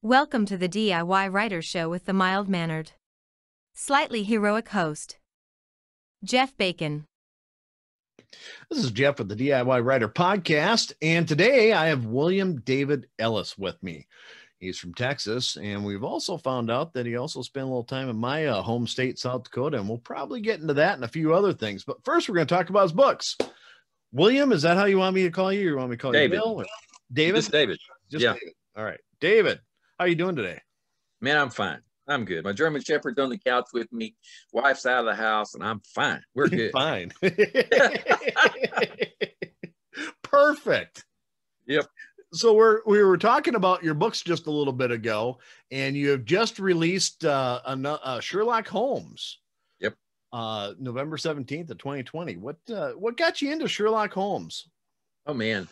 Welcome to the DIY Writer Show with the mild-mannered, slightly heroic host, Jeff Bacon. This is Jeff with the DIY Writer Podcast, and today I have William David Ellis with me. He's from Texas, and we've also found out that he also spent a little time in my home state, South Dakota, and we'll probably get into that and a few other things. But first, we're going to talk about his books. William, is that how you want me to call you? Or you want me to call David. you Bill? Or David? Just David. Just Yeah. David. All right. David, how are you doing today? Man, I'm fine. I'm good. My German Shepherd's on the couch with me. Wife's out of the house, and I'm fine. We're good. Fine. Perfect. Yep. So we were talking about your books just a little bit ago, and you have just released Sherlock Holmes. Yep. November 17th of 2020. What got you into Sherlock Holmes? Oh, man.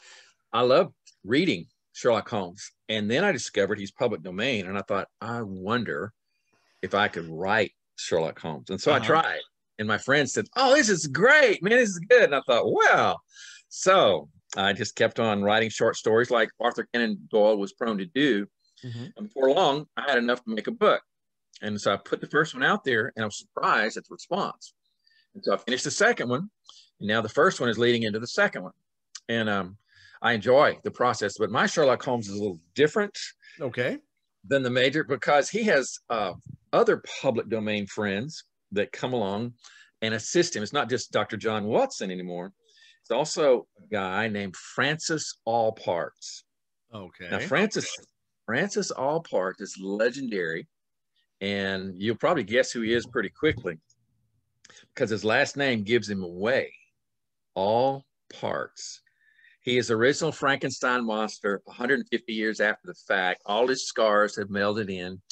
I love reading Sherlock Holmes. And then I discovered he's public domain, and I thought, I wonder if I could write Sherlock Holmes. And so I tried, and my friend said, oh, this is great, man, this is good. And I thought, well, so I just kept on writing short stories like Arthur Conan Doyle was prone to do. Mm-hmm. And before long, I had enough to make a book. And so I put the first one out there, and I was surprised at the response. And so I finished the second one, and now the first one is leading into the second one. And I enjoy the process, but my Sherlock Holmes is a little different than the major, because he has other public domain friends that come along and assist him. It's not just Dr. John Watson anymore. It's also a guy named Francis Allparts. Okay. Now, Francis Allpart is legendary, and you'll probably guess who he is pretty quickly because his last name gives him away. Allparts. He is the original Frankenstein monster 150 years after the fact. All his scars have melded in,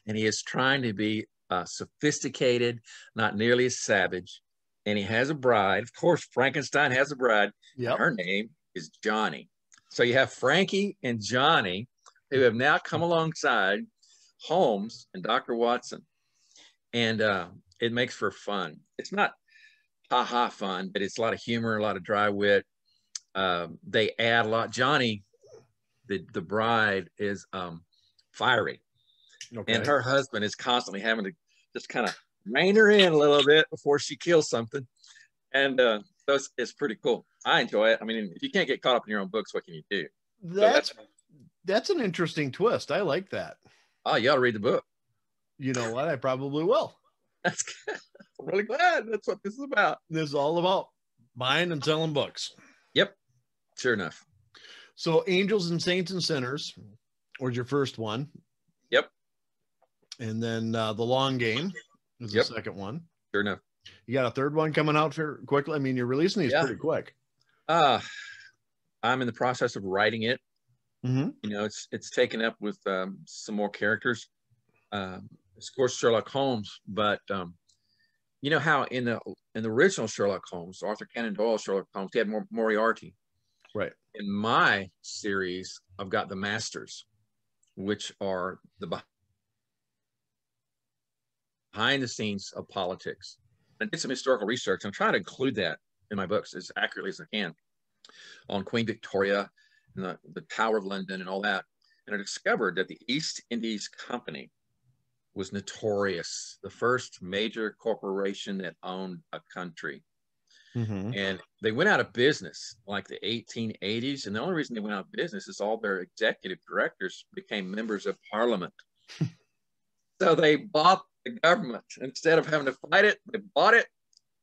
and he is trying to be sophisticated, not nearly as savage. And he has a bride. Of course, Frankenstein has a bride. Yep. Her name is Johnny. So you have Frankie and Johnny, who have now come alongside Holmes and Dr. Watson. And it makes for fun. It's not ha-ha fun, but it's a lot of humor, a lot of dry wit. They add a lot. Johnny, the bride, is fiery. Okay. And her husband is constantly having to just kind of rein her in a little bit before she kills something. And so it's pretty cool. I enjoy it. I mean, if you can't get caught up in your own books, what can you do? That's an interesting twist. I like that. Oh, you ought to read the book. You know what? I probably will. That's good. I'm really glad. That's what this is about. This is all about buying and selling books. Yep. Sure enough. So Angels and Saints and Sinners was your first one. Yep. And then The Long Game is the second one. Sure enough. You got a third one coming out for quickly? I mean, you're releasing these pretty quick. I'm in the process of writing it. Mm-hmm. You know, it's taken up with some more characters. Of course, Sherlock Holmes, but you know how in the original Sherlock Holmes, Arthur Conan Doyle Sherlock Holmes, he had Moriarty. Right. In my series, I've got the Masters, which are the behind the scenes of politics. I did some historical research. I'm trying to include that in my books as accurately as I can on Queen Victoria and the Tower of London and all that. And I discovered that the East Indies Company was notorious, the first major corporation that owned a country. Mm-hmm. And they went out of business like the 1880s. And the only reason they went out of business is all their executive directors became members of parliament. So they bought the government. Instead of having to fight it, they bought it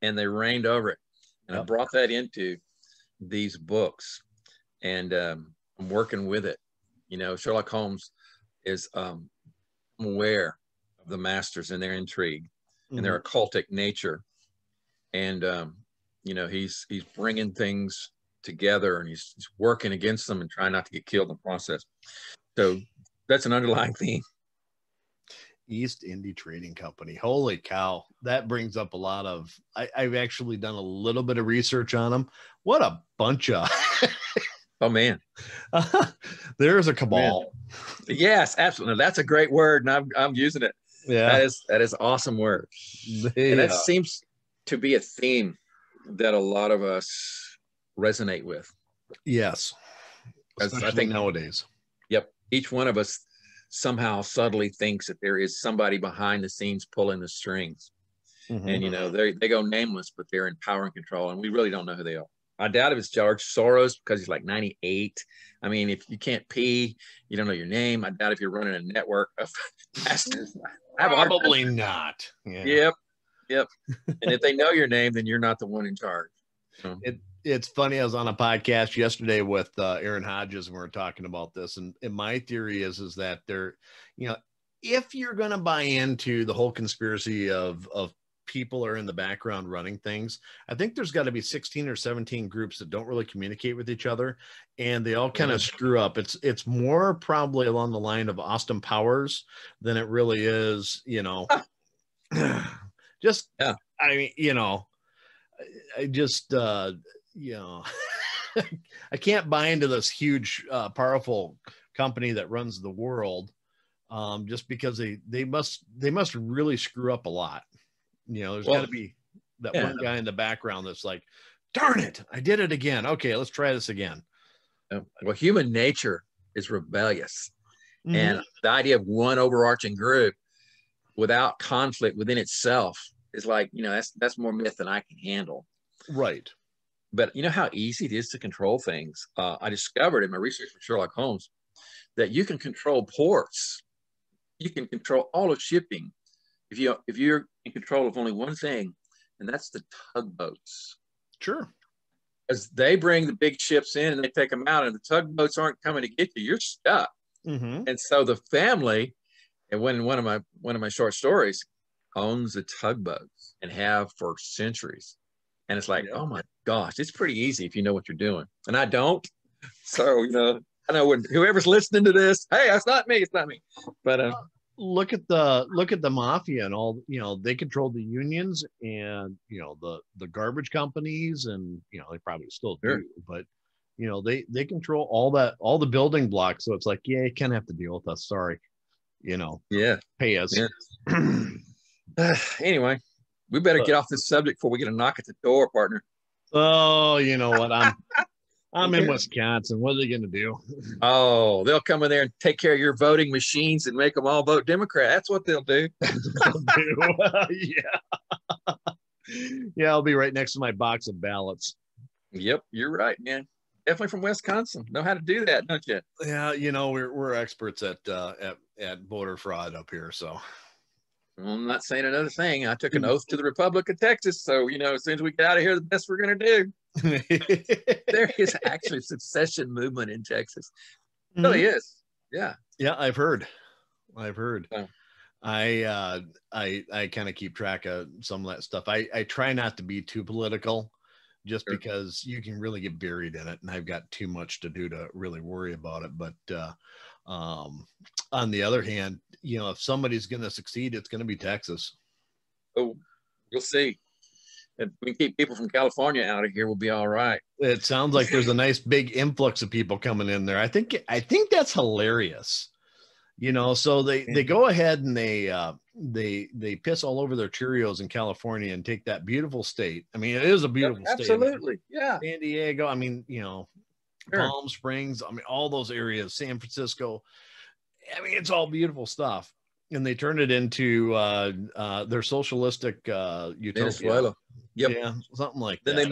and they reigned over it. And I brought that into these books. And I'm working with it. You know, Sherlock Holmes is aware of the masters and their intrigue and their occultic nature. And, you know, he's bringing things together and he's working against them and trying not to get killed in the process. So that's an underlying theme. East India Trading Company. Holy cow. That brings up a lot of, I've actually done a little bit of research on them. What a bunch of. Oh, man. There's a cabal. Man. Yes, absolutely. That's a great word. And I'm using it. Yeah. That is awesome word. And that seems to be a theme that a lot of us resonate with. Yes. Especially I think nowadays. Yep. Each one of us somehow subtly thinks that there is somebody behind the scenes pulling the strings. Mm-hmm. And, you know, they go nameless, but they're in power and control, and we really don't know who they are. I doubt if it's George Soros because he's like 98. I mean, if you can't pee, you don't know your name. I doubt if you're running a network of pastors. Probably not. Yeah. Yep. And if they know your name, then you're not the one in charge. So. It's funny. I was on a podcast yesterday with Aaron Hodges, and we were talking about this. And my theory is that they're, you know, if you're going to buy into the whole conspiracy of people are in the background running things, I think there's got to be 16 or 17 groups that don't really communicate with each other, and they all kind of screw up. It's more probably along the line of Austin Powers than it really is, you know, just, I mean, you know, I just, you know, I can't buy into this huge, powerful company that runs the world, just because they must really screw up a lot. You know, there's got to be that one guy in the background that's like, darn it, I did it again. Okay, let's try this again. Well, human nature is rebellious. Mm-hmm. And the idea of one overarching group without conflict within itself is like, you know, that's more myth than I can handle. Right. But you know how easy it is to control things? I discovered in my research for Sherlock Holmes that you can control ports. You can control all of shipping. If you're in control of only one thing, and that's the tugboats. Sure. Because they bring the big ships in and they take them out, and the tugboats aren't coming to get you. You're stuck. Mm-hmm. And so the family, and when one of my short stories, owns the tugboats and have for centuries. And it's like, oh my gosh, it's pretty easy if you know what you're doing. And I don't. So, you know, I know when whoever's listening to this, hey, it's not me. But look at the mafia and all, you know, they controlled the unions and, you know, the garbage companies, and, you know, they probably still do, but, you know, they control all the building blocks. So it's like, yeah, you kind of have to deal with us. Sorry. You know, pay us. Yeah. Anyway, we better get off this subject before we get a knock at the door, partner. Oh, you know what? I'm in Wisconsin. What are they going to do? Oh, they'll come in there and take care of your voting machines and make them all vote Democrat. That's what they'll do. Yeah, I'll be right next to my box of ballots. Yep, you're right, man. Definitely from Wisconsin. Know how to do that, don't you? Yeah, you know, we're experts at voter fraud up here, so. Well, I'm not saying another thing. I took an oath to the Republic of Texas, so, you know, as soon as we get out of here, the best we're going to do. There is actually a secession movement in Texas. It really is. Yeah. Yeah, I've heard. Oh. I kind of keep track of some of that stuff. I try not to be too political, just because you can really get buried in it, and I've got too much to do to really worry about it. But on the other hand, you know, if somebody's going to succeed, it's going to be Texas. Oh, you'll see. If we keep people from California out of here, we'll be all right. It sounds like there's a nice big influx of people coming in there. I think that's hilarious. You know, so they go ahead and they piss all over their Cheerios in California and take that beautiful state. I mean, it is a beautiful state. Absolutely. Yeah. San Diego. I mean, you know, Palm Springs. I mean, all those areas, San Francisco. I mean, it's all beautiful stuff. And they turn it into their socialistic utopia. Venezuela. Yep. Yeah, something like that. Then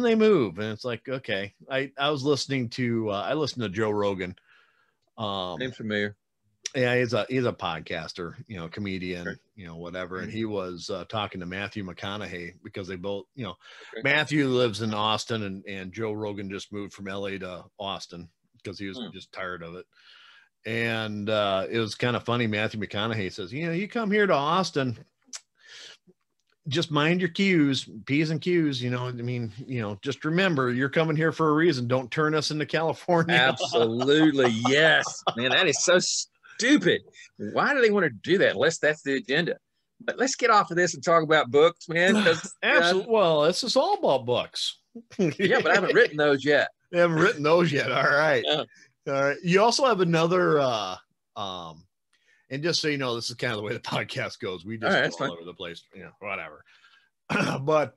they move. And it's like, okay. I was listening to I listened to Joe Rogan. Name familiar. Yeah, he's a podcaster, you know, comedian, you know, whatever. And he was talking to Matthew McConaughey, because they both, you know, Matthew lives in Austin, and Joe Rogan just moved from LA to Austin because he was just tired of it. And it was kind of funny. Matthew McConaughey says, you know, you come here to Austin, just mind your Q's, P's and Q's, you know, I mean, you know, just remember you're coming here for a reason. Don't turn us into California. Absolutely. Yes, man. That is so stupid. Why do they want to do that? Unless that's the agenda. But let's get off of this and talk about books, man. Absolutely. Well, this is all about books. Yeah, but I haven't written those yet. You haven't written those yet. All right. Yeah. All right. You also have another, and just so you know, this is kind of the way the podcast goes. We just go all over the place, you know, whatever. But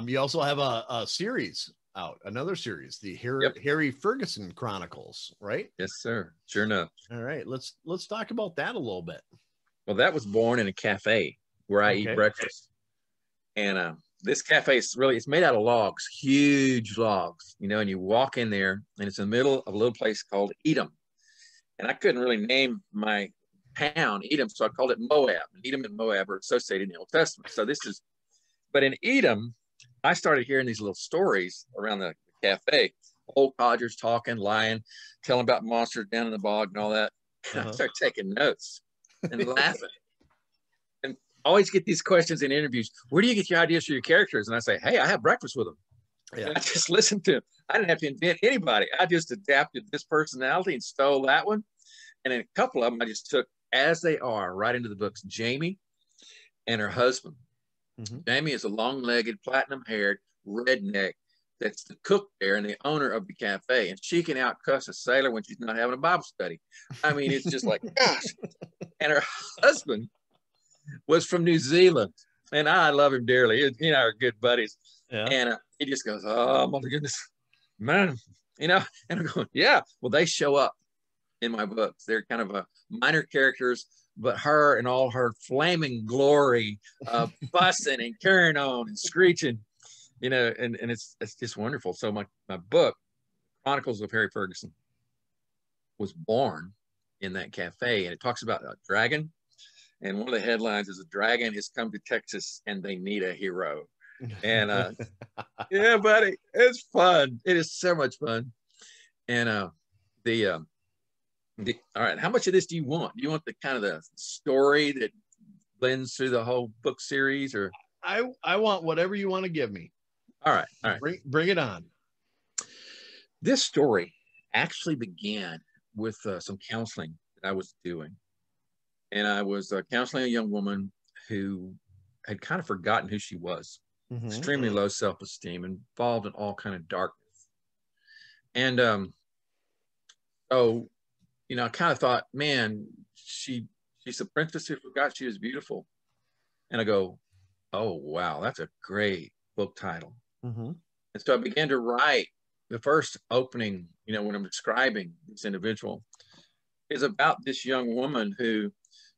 you also have a series out, another series, the Yep. Harry Ferguson Chronicles, right? Yes, sir. Sure enough. All right, let's talk about that a little bit. Well, that was born in a cafe where I eat breakfast. And this cafe is really, it's made out of logs, huge logs, you know, and you walk in there and it's in the middle of a little place called Edom. And I couldn't really name my town Edom, so I called it Moab. And Edom and Moab are associated in the Old Testament. So this is, but in Edom, I started hearing these little stories around the cafe. Old codgers talking, lying, telling about monsters down in the bog and all that. And I started taking notes and laughing. And always get these questions in interviews. Where do you get your ideas for your characters? And I say, hey, I have breakfast with them. Yeah. I just listened to them. I didn't have to invent anybody. I just adapted this personality and stole that one. And then a couple of them I just took as they are right into the books. Jamie and her husband. Jamie is a long-legged, platinum-haired redneck that's the cook there and the owner of the cafe. And she can out-cuss a sailor when she's not having a Bible study. I mean, it's just like, gosh. And her husband was from New Zealand. And I love him dearly. He and I are good buddies. Yeah. And he just goes, oh, my goodness, man. You know, and I'm going, yeah. Well, they show up in my books. They're kind of a minor characters, but her and all her flaming glory, fussing and carrying on and screeching, you know, and it's just wonderful. So my book, Chronicles of Harry Ferguson, was born in that cafe, and it talks about a dragon. And one of the headlines is, a dragon has come to Texas and they need a hero. And yeah, buddy, it's fun. It is so much fun. And all right, how much of this do you want? Do you want the kind of the story that blends through the whole book series, or? I want whatever you want to give me. All right, all right. Bring it on. This story actually began with some counseling that I was doing. And I was counseling a young woman who had kind of forgotten who she was. Extremely low self-esteem, involved in all kind of darkness. And so, you know, I kind of thought, man, she's a princess who forgot she was beautiful. And I go, oh, wow, that's a great book title. And so I began to write. The first opening, you know, when I'm describing this individual, is about this young woman who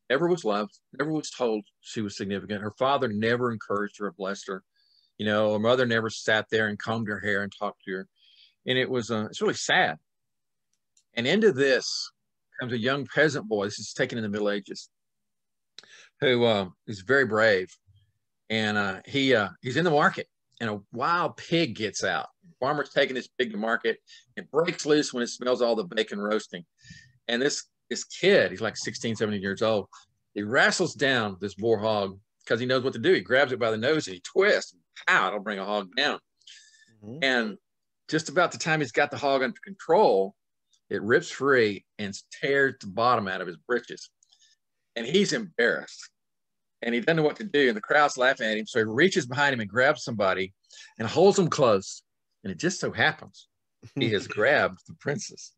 never was loved, never was told she was significant. Her father never encouraged her or blessed her. You know, her mother never sat there and combed her hair and talked to her. And it was, it's really sad. And into this comes a young peasant boy. This is taken in the Middle Ages, who is very brave. And he's in the market, and a wild pig gets out. The farmer's taking this pig to market. It breaks loose when it smells all the bacon roasting. And this kid, he's like 16, 17 years old. He wrestles down this boar hog because he knows what to do. He grabs it by the nose and he twists. Pow, it'll bring a hog down. And just about the time he's got the hog under control, it rips free and tears the bottom out of his britches. And he's embarrassed. And he doesn't know what to do. And the crowd's laughing at him. So he reaches behind him and grabs somebody and holds him close. And it just so happens he has grabbed the princess.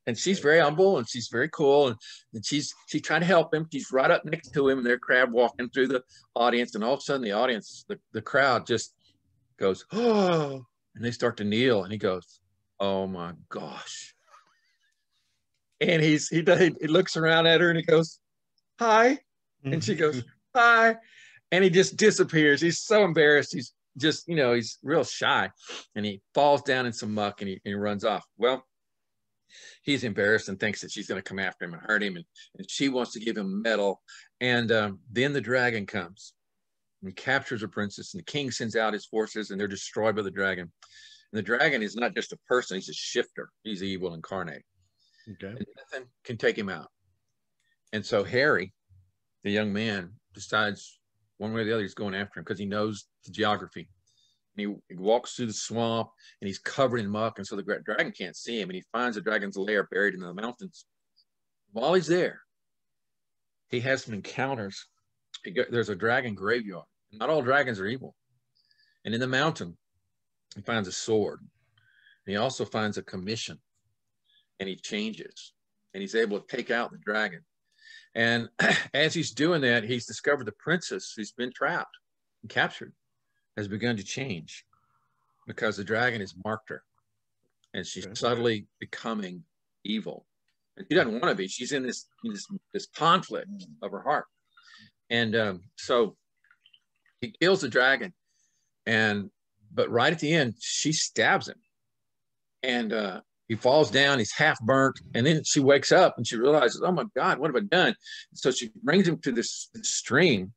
And she's very humble and she's very cool. And she's trying to help him. She's right up next to him, and they're crab walking through the audience. And all of a sudden the audience, the crowd just goes, oh, and they start to kneel. And he goes, oh my gosh. And he looks around at her and he goes, hi. And she goes, hi. And he just disappears. He's so embarrassed. He's just, you know, he's real shy. And he falls down in some muck and he runs off. Well, he's embarrassed and thinks that she's going to come after him and hurt him. And she wants to give him a medal. And then the dragon comes and captures a princess. And the king sends out his forces, and they're destroyed by the dragon. And the dragon is not just a person. He's a shifter. He's evil incarnate. Okay. And nothing can take him out. And so Harry, the young man, decides one way or the other he's going after him because he knows the geography. And he walks through the swamp, and he's covered in muck, and so the dragon can't see him. And he finds the dragon's lair buried in the mountains. While he's there, he has some encounters. There's a dragon graveyard. Not all dragons are evil. And in the mountain, he finds a sword. And he also finds a commission. And he changes. And he's able to take out the dragon. And as he's doing that, he's discovered the princess who's been trapped and captured has begun to change. because the dragon has marked her, and she's subtly becoming evil. And she doesn't want to be. She's in this conflict of her heart. And so he kills the dragon, but right at the end, she stabs him, and he falls down. He's half burnt, and then she wakes up and she realizes, "Oh my God, what have I done?" So she brings him to this stream,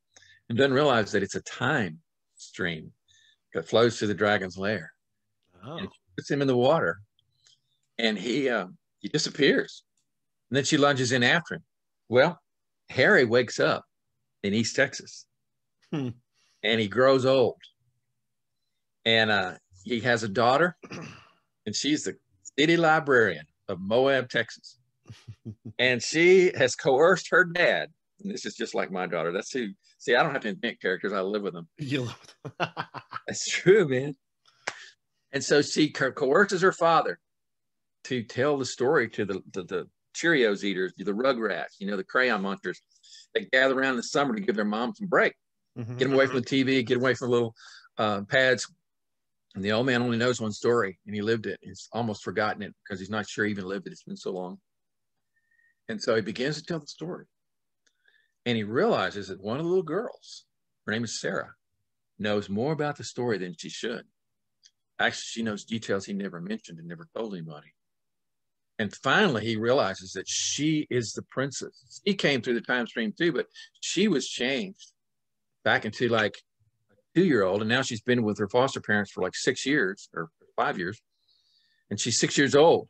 and doesn't realize that it's a time stream that flows to the dragon's lair. Oh. And she puts him in the water, and he disappears. And then she lunges in after him. Well, Harry wakes up in East Texas, and he grows old, and he has a daughter, and she's the city librarian of Moab, Texas, and she has coerced her dad. And this is just like my daughter. That's who. See, I don't have to invent characters. I live with them. You live with them. That's true, man. And so she coerces her father to tell the story to the Cheerios eaters, the Rugrats, the crayon monsters. They gather around in the summer to give their mom some break, get them away from the TV, get away from the little pads. And the old man only knows one story, and he lived it. He's almost forgotten it because he's not sure he even lived it. It's been so long. And so he begins to tell the story. And he realizes that one of the little girls, her name is Sarah, knows more about the story than she should. Actually, she knows details he never mentioned and never told anybody. And finally, he realizes that she is the princess. He came through the time stream too, but she was changed back into like a 2-year-old. And now she's been with her foster parents for like 6 years or 5 years. And she's 6 years old,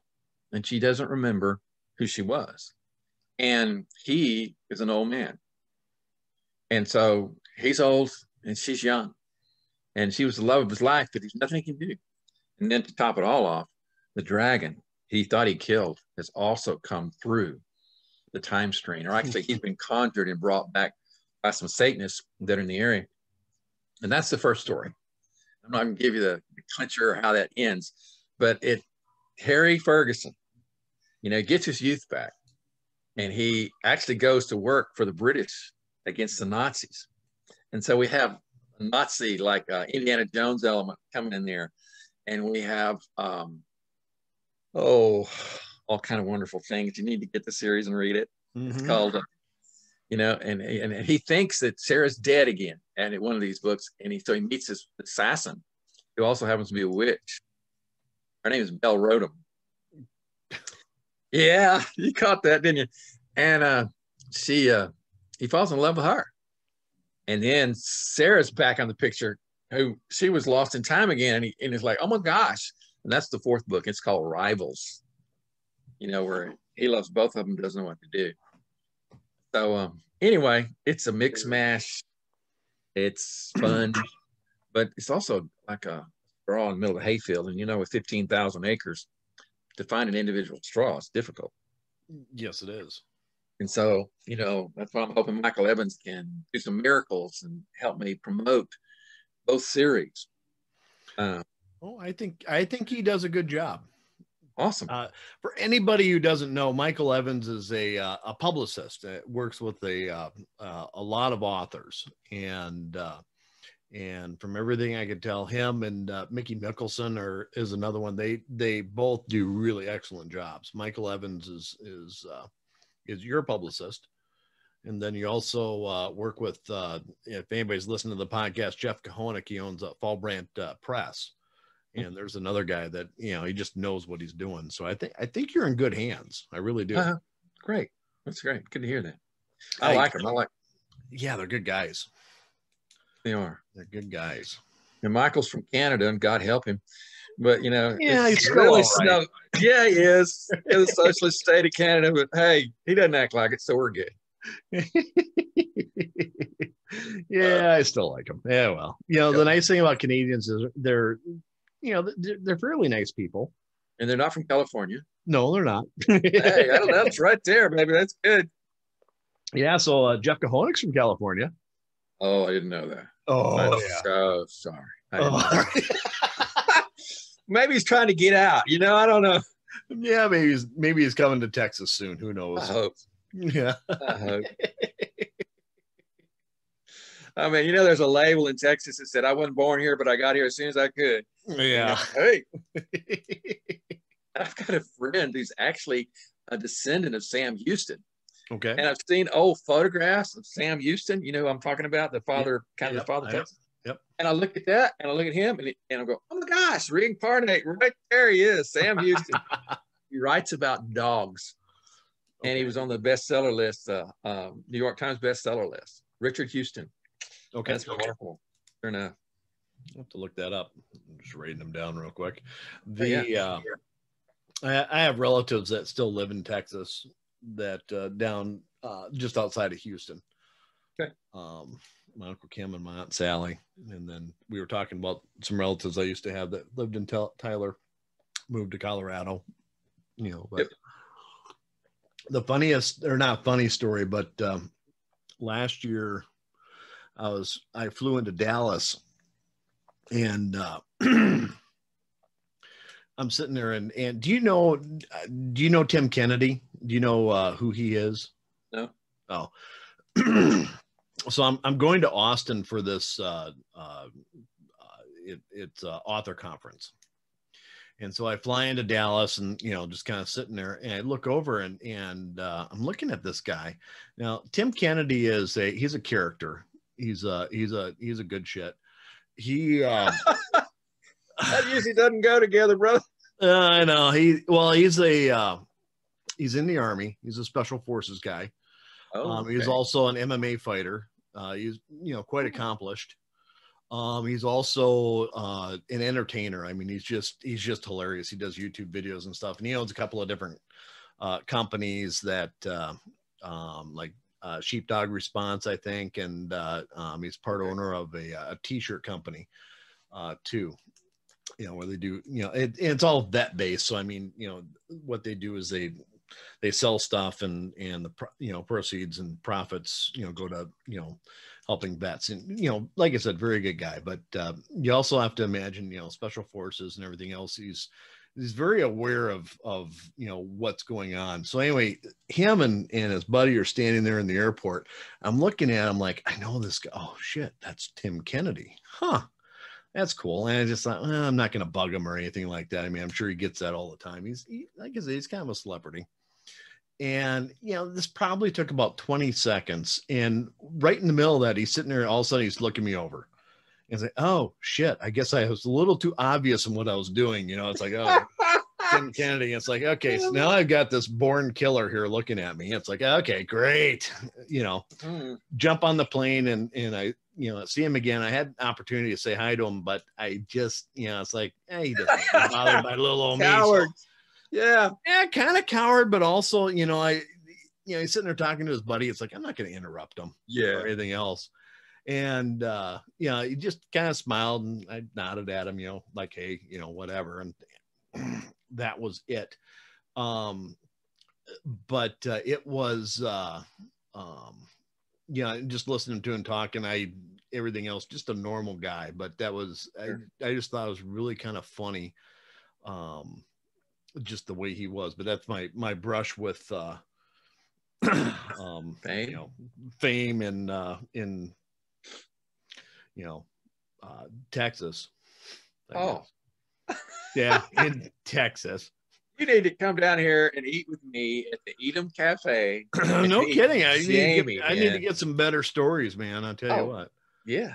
and she doesn't remember who she was. And he is an old man. And so he's old and she's young. And she was the love of his life, but there's nothing he can do. And then to top it all off, the dragon he thought he killed has also come through the time stream. Or actually, he's been conjured and brought back by some Satanists that are in the area. And that's the first story. I'm not going to give you the clincher or how that ends, but Harry Ferguson, gets his youth back. And he actually goes to work for the British against the Nazis. And so we have a Nazi like Indiana Jones element coming in there. And we have, all kind of wonderful things. You need to get the series and read it. It's called, and he thinks that Sarah's dead again at one of these books. And so he meets this assassin who also happens to be a witch. Her name is Belle Rodham. Yeah, you caught that, didn't you? And he falls in love with her. And then Sarah's back on the picture, who she was lost in time again. And he's like, oh my gosh. And that's the fourth book. It's called Rivals, where he loves both of them, doesn't know what to do. So anyway, it's a mix mash. It's fun, but it's also like a straw in the middle of a hayfield. And with 15,000 acres, to find an individual straw is difficult. Yes, it is. And so, that's why I'm hoping Michael Evans can do some miracles and help me promote both series. I think he does a good job. Awesome. For anybody who doesn't know, Michael Evans is a publicist that works with a lot of authors, and from everything I could tell, him and Mickey Mickelson is another one. They both do really excellent jobs. Michael Evans is your publicist, and then you also work with if anybody's listening to the podcast, Jeff Kahonik. He owns Fallbrandt Press. And there's another guy that, he just knows what he's doing. So I think you're in good hands. I really do. Great. That's great. Good to hear that. I like them. Yeah, they're good guys. They are. They're good guys. And Michael's from Canada, and God help him. But, yeah, he's really right. Yeah, he is in the socialist state of Canada. But hey, he doesn't act like it, so we're good. Yeah, I still like them. Yeah, well, the nice thing about Canadians is they're fairly nice people. And they're not from California. No, they're not. Hey, I don't know. It's right there, baby. That's good. Yeah, so Jeff Kahonik's from California. Oh, I didn't know that. Oh, I'm so sorry. I didn't know. Maybe he's trying to get out. I don't know. Yeah, maybe he's coming to Texas soon. Who knows? I hope. Yeah. I hope. I mean, you know, there's a label in Texas that said, I wasn't born here, but I got here as soon as I could. Yeah. Hey, I've got a friend who's actually a descendant of Sam Houston. Okay. And I've seen old photographs of Sam Houston. You know who I'm talking about? The father, kind of the father Texas. Yep. And I look at that and I look at him and I go, oh my gosh, reincarnate. Right there he is, Sam Houston. He writes about dogs. And he was on the bestseller list, New York Times bestseller list. Richard Houston. Okay. That's wonderful. Sure enough. I'll have to look that up. I'm just writing them down real quick. I have relatives that still live in Texas that down just outside of Houston. Okay. My Uncle Kim and my Aunt Sally. And then we were talking about some relatives I used to have that lived in Tyler, moved to Colorado, you know, but the funniest, or not funny story, but last year I flew into Dallas and I'm sitting there and do you know Tim Kennedy? Do you know who he is? No. Oh. So I'm going to Austin for this it's author conference. And so I fly into Dallas and, you know, just kind of sitting there and I look over and I'm looking at this guy. Now, Tim Kennedy he's a character. He's a good shit. He that usually doesn't go together, brother. I know. He's in the Army. He's a special forces guy. Oh, okay. He's also an MMA fighter. He's, you know, quite accomplished. He's also an entertainer. I mean, he's just hilarious. He does YouTube videos and stuff, and he owns a couple of different companies that like Sheepdog Response, I think, and he's part owner of a t-shirt company too. You know, where they do, you know, it's all vet based. So I mean, you know, what they do is they sell stuff and the, you know, proceeds and profits, you know, go to, you know, helping vets. And, you know, like I said, very good guy, but you also have to imagine, you know, special forces and everything else. He's very aware of, you know, what's going on. So anyway, him and his buddy are standing there in the airport. I'm looking at him like, I know this guy. Oh shit, that's Tim Kennedy. Huh. That's cool. And I just thought, well, I'm not going to bug him or anything like that. I mean, I'm sure he gets that all the time. Like I said, he's kind of a celebrity. And, you know, this probably took about 20 seconds. And right in the middle of that, he's sitting there. All of a sudden, he's looking me over. And it's like, oh, shit. I guess I was a little too obvious in what I was doing. You know, it's like, oh, Tim Kennedy. It's like, okay, so now I've got this born killer here looking at me. It's like, okay, great. You know, jump on the plane and I, you know, see him again. I had an opportunity to say hi to him, but I just, you know, it's like, hey, he doesn't get bothered by little old me. So, yeah, kind of coward, but also, you know, he's sitting there talking to his buddy. It's like, I'm not going to interrupt him or anything else. And, you know, he just kind of smiled and I nodded at him, you know, like, hey, you know, whatever. And that was it. But it was, you know, just listening to him talk and everything else, just a normal guy. But that was, I just thought it was really kind of funny. Just the way he was, but that's my brush with fame, you know, fame and in, you know, Texas. Yeah, in Texas. You need to come down here and eat with me at the Edom Cafe. No kidding. I need to get some better stories, man. I'll tell you what. Yeah.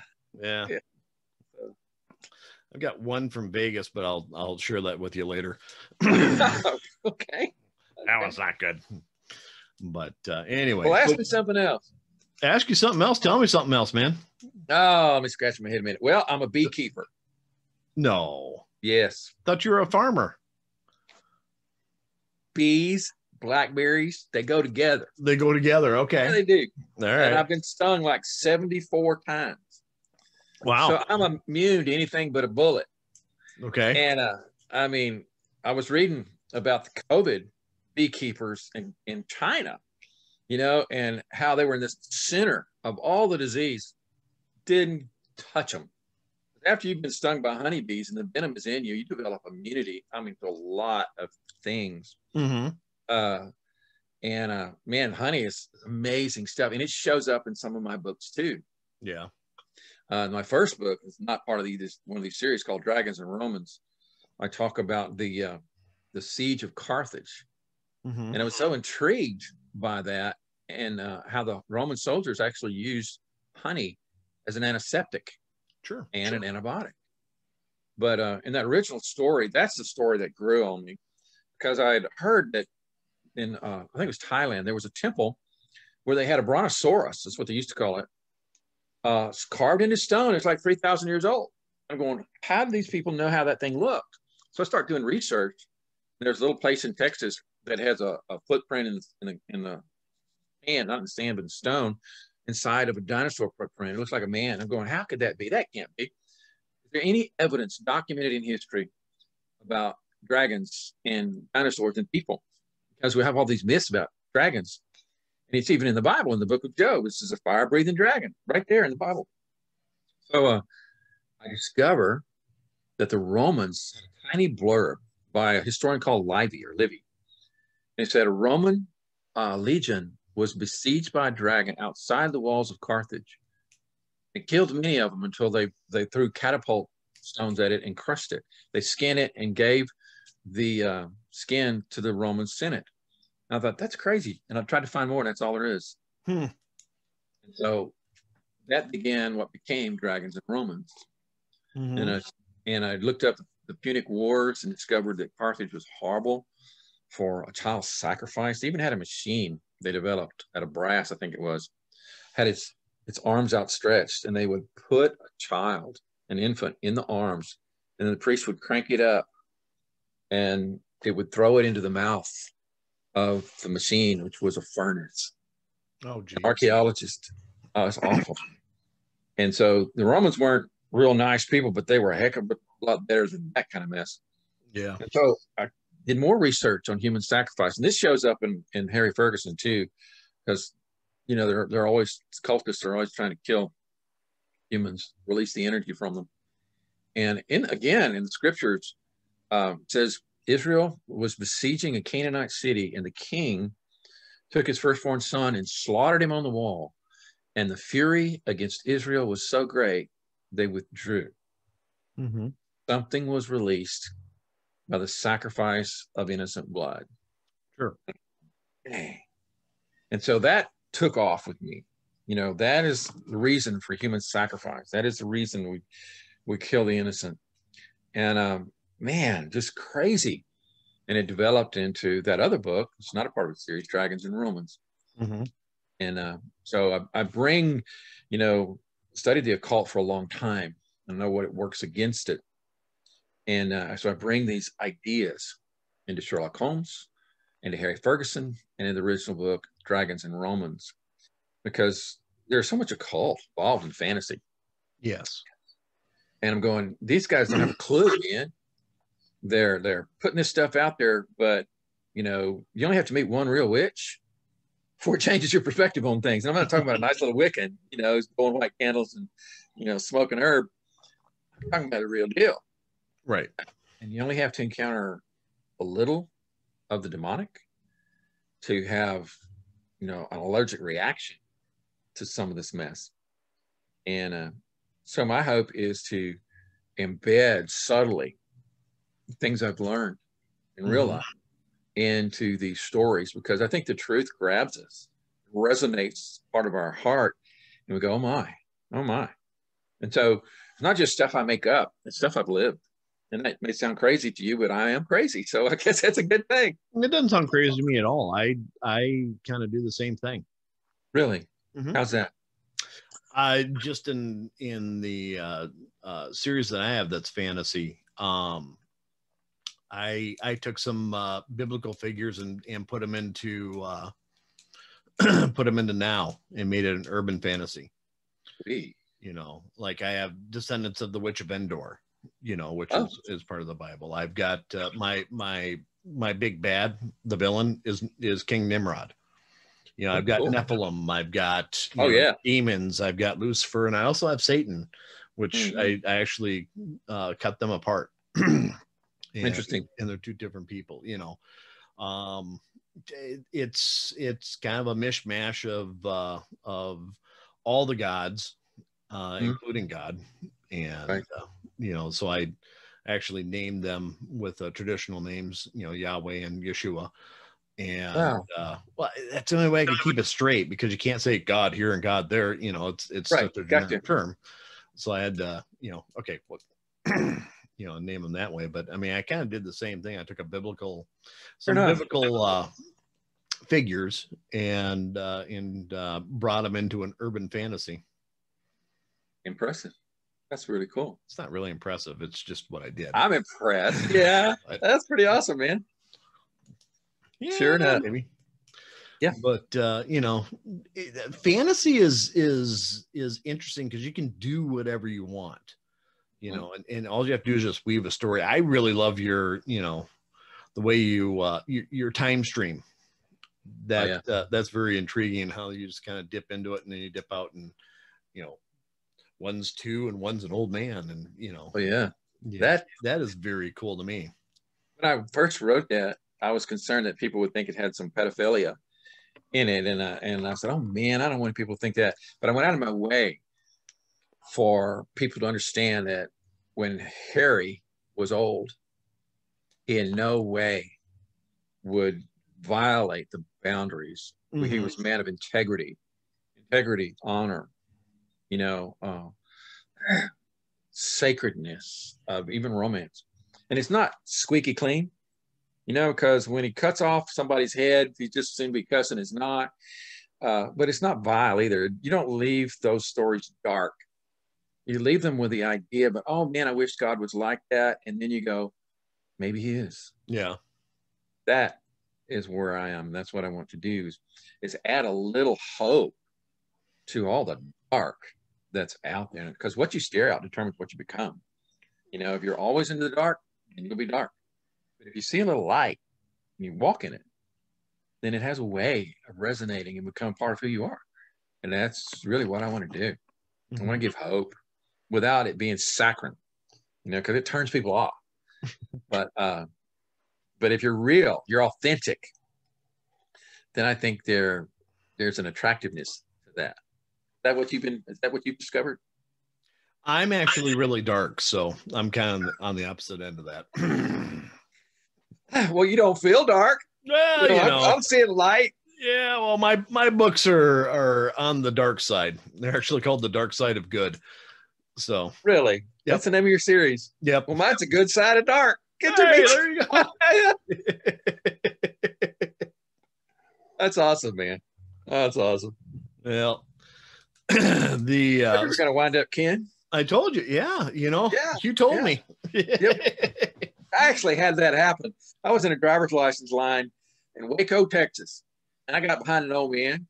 I've got one from Vegas, but I'll share that with you later. Okay. That was not good. But anyway. Well, ask me something else. Ask you something else. Tell me something else, man. Oh, let me scratch my head a minute. Well, I'm a beekeeper. No. Yes. Thought you were a farmer. Bees, blackberries, they go together. They go together. Okay. Yeah, they do. All right. And I've been stung like 74 times. Wow. So I'm immune to anything but a bullet. Okay. And I mean, I was reading about the COVID beekeepers in China, you know, and how they were in this center of all the disease, didn't touch them. After you've been stung by honeybees and the venom is in you, you develop immunity. I mean, to a lot of things. Mm-hmm. Man, honey is amazing stuff. And it shows up in some of my books too. Yeah. My first book is not part of one of these series called Dragons and Romans. I talk about the siege of Carthage. And I was so intrigued by that, and how the Roman soldiers actually used honey as an antiseptic and an antibiotic. But in that original story, that's the story that grew on me, because I had heard that in, I think it was Thailand, there was a temple where they had a brontosaurus, that's what they used to call it, carved into stone. It's like 3,000 years old. I'm going, how do these people know how that thing looked? So I start doing research. There's a little place in Texas that has a footprint in the sand, not in sand, but in stone, inside of a dinosaur footprint. It looks like a man. I'm going, how could that be? That can't be. Is there any evidence documented in history about dragons and dinosaurs and people? Because we have all these myths about dragons. And it's even in the Bible, in the book of Job. This is a fire-breathing dragon right there in the Bible. So I discover that the Romans had a tiny blurb by a historian called Livy. It said a Roman legion was besieged by a dragon outside the walls of Carthage. It killed many of them until they threw catapult stones at it and crushed it. They skinned it and gave the skin to the Roman Senate. And I thought, that's crazy. And I tried to find more, and that's all there is. And so that began what became Dragons and Romans. And I looked up the Punic Wars and discovered that Carthage was horrible for a child sacrifice. They even had a machine they developed out of brass, I think it was, had its arms outstretched, and they would put a child, an infant, in the arms, and the priest would crank it up, and it would throw it into the mouth of the machine, which was a furnace. Oh, geez. Archaeologists. Oh, it's awful. And so the Romans weren't real nice people, but they were a heck of a lot better than that kind of mess. Yeah. And so I did more research on human sacrifice, and this shows up in Harry Ferguson too, because they're always, cultists are always trying to kill humans, release the energy from them. And in the scriptures, it says Israel was besieging a Canaanite city, and the king took his firstborn son and slaughtered him on the wall. And the fury against Israel was so great, they withdrew. Something was released by the sacrifice of innocent blood. Dang. And so that took off with me. That is the reason for human sacrifice. That is the reason we kill the innocent. And man, just crazy. And it developed into that other book. It's not a part of the series, Dragons and Romans. And so I bring, studied the occult for a long time. I know what it works against it. And so I bring these ideas into Sherlock Holmes, into Harry Ferguson, and in the original book, Dragons and Romans, because there's so much occult involved in fantasy. Yes. And I'm going, these guys don't have a clue, man. They're putting this stuff out there, but you only have to meet one real witch before it changes your perspective on things. And I'm not talking about a nice little Wiccan, who's blowing white candles and smoking herb. I'm talking about a real deal. Right. And you only have to encounter a little of the demonic to have, an allergic reaction to some of this mess. And so my hope is to embed subtly things I've learned in real life into these stories, because I think the truth grabs us, resonates part of our heart, and we go, oh my. And so it's not just stuff I make up, it's stuff I've lived. And that may sound crazy to you, but I am crazy. So I guess that's a good thing. It doesn't sound crazy to me at all. I kind of do the same thing. Really? How's that? Just in the series that I have that's fantasy, I took some biblical figures and put them into now and made it an urban fantasy. Sweet. Like I have Descendants of the Witch of Endor, which is part of the Bible. I've got my big bad, the villain is King Nimrod. I've got Nephilim, I've got demons, I've got Lucifer, and I also have Satan, which I actually cut them apart. Interesting. And they're two different people. It's kind of a mishmash of all the gods, including God. And, Right. So I actually named them with traditional names, Yahweh and Yeshua. And Wow. well, that's the only way I can keep it straight, because you can't say God here and God there. It's Right. such a Gotcha. generic term. So I had to, okay, well, name them that way. But I mean, I kind of did the same thing. I took some biblical figures and brought them into an urban fantasy. Impressive. That's really cool. It's not really impressive. It's just what I did. I'm impressed. Yeah, that's pretty awesome, man. Yeah, sure enough. Maybe. Yeah. But fantasy is interesting because you can do whatever you want, and all you have to do is just weave a story. I really love your, the way your time stream. That's very intriguing, how you just kind of dip into it and then you dip out, and one's two and one's an old man, and that is very cool to me. When I first wrote that, I was concerned that people would think it had some pedophilia in it, and I said, oh man, I don't want people to think that. But I went out of my way for people to understand that when Harry was old, he in no way would violate the boundaries. Mm-hmm. He was a man of integrity, honor, sacredness of even romance. And it's not squeaky clean, because when he cuts off somebody's head, he just seemed to be cussing. It's not, but it's not vile either. You don't leave those stories dark. You leave them with the idea, but oh man, I wish God was like that. And then you go, maybe he is. Yeah. That is where I am. That's what I want to do is add a little hope to all the dark that's out there, because what you stare out determines what you become. If you're always in the dark, then you'll be dark. But if you see a little light and you walk in it, then it has a way of resonating and become part of who you are. And that's really what I want to do. Mm-hmm. I want to give hope without it being saccharine, because it turns people off. But if you're real, you're authentic, then I think there's an attractiveness to that. Is that what you've discovered? I'm actually really dark, so I'm kind of on the opposite end of that. Well, you don't feel dark. Well, I'm seeing light. Yeah, well, my books are on the dark side. They're actually called The Dark Side of Good. So really, yep. That's the name of your series. Yep. Well, mine's a good side of dark. There you go. That's awesome, man. That's awesome. Well, we're going to wind up, Ken. I told you, yeah. You told me. Yep. I actually had that happen. I was in a driver's license line in Waco, Texas, and I got behind an old man,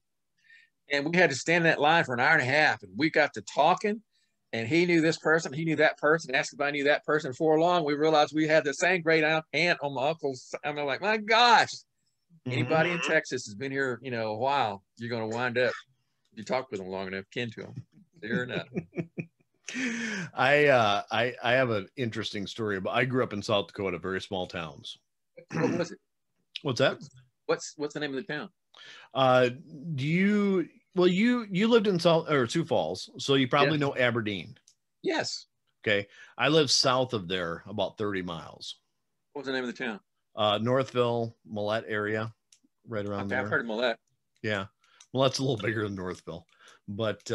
and we had to stand in that line for an hour and a half, and we got to talking, and he knew this person, he knew that person, asked if I knew that person. Before long, we realized we had the same great aunt on my uncle's. I'm like, my gosh, anybody in Texas has been here, a while, you're going to wind up, you talk with them long enough, kin to them. Sure enough. I have an interesting story, but I grew up in South Dakota, very small towns. What was it? What's that? What's the name of the town? You lived in Sioux Falls, so you probably know Aberdeen. Yes. Okay. I live south of there, about 30 miles. What was the name of the town? Northville, Millette area, right around there. I've heard of Millette. Yeah. Millette's a little bigger than Northville, but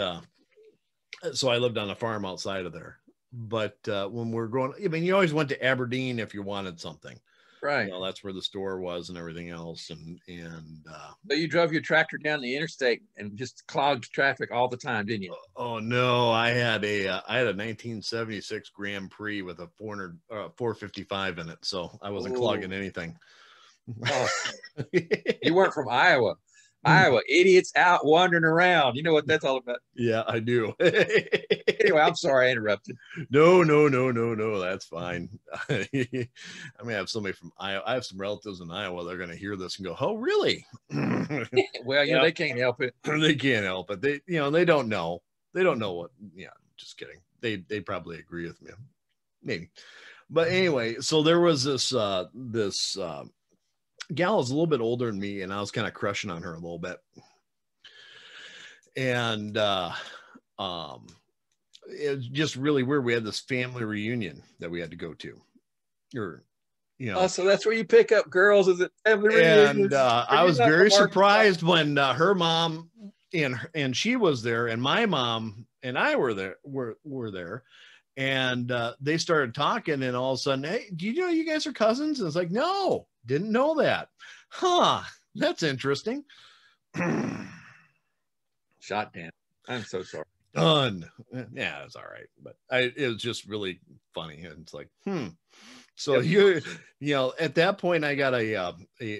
so I lived on a farm outside of there. But when we're growing, you always went to Aberdeen if you wanted something. Right. That's where the store was and everything else. And so you drove your tractor down the interstate and just clogged traffic all the time, didn't you? Oh no, I had a 1976 Grand Prix with a 455 in it, so I wasn't clogging anything. Oh. You weren't from Iowa. Iowa, idiots out wandering around. You know what that's all about. Yeah, I do. Anyway, I'm sorry I interrupted. No, that's fine. I have somebody from Iowa. I have some relatives in Iowa. They're going to hear this and go, "Oh, really?" Well, they can't help it. They can't help it. They don't know. They don't know what. Yeah, just kidding. They probably agree with me, maybe. But anyway, so there was this gal is a little bit older than me, and I was kind of crushing on her a little bit. And it was just really weird. We had this family reunion that we had to go to, or so that's where you pick up girls, is it family reunions? And I was very surprised when her mom and she was there, and my mom and I were there, and they started talking, and all of a sudden, hey, do you know you guys are cousins? And it's like, no, didn't know that. Huh? That's interesting. Shot down. I'm so sorry. Done. Yeah, it's all right, but it was just really funny, and it's like, So you know, at that point, I got a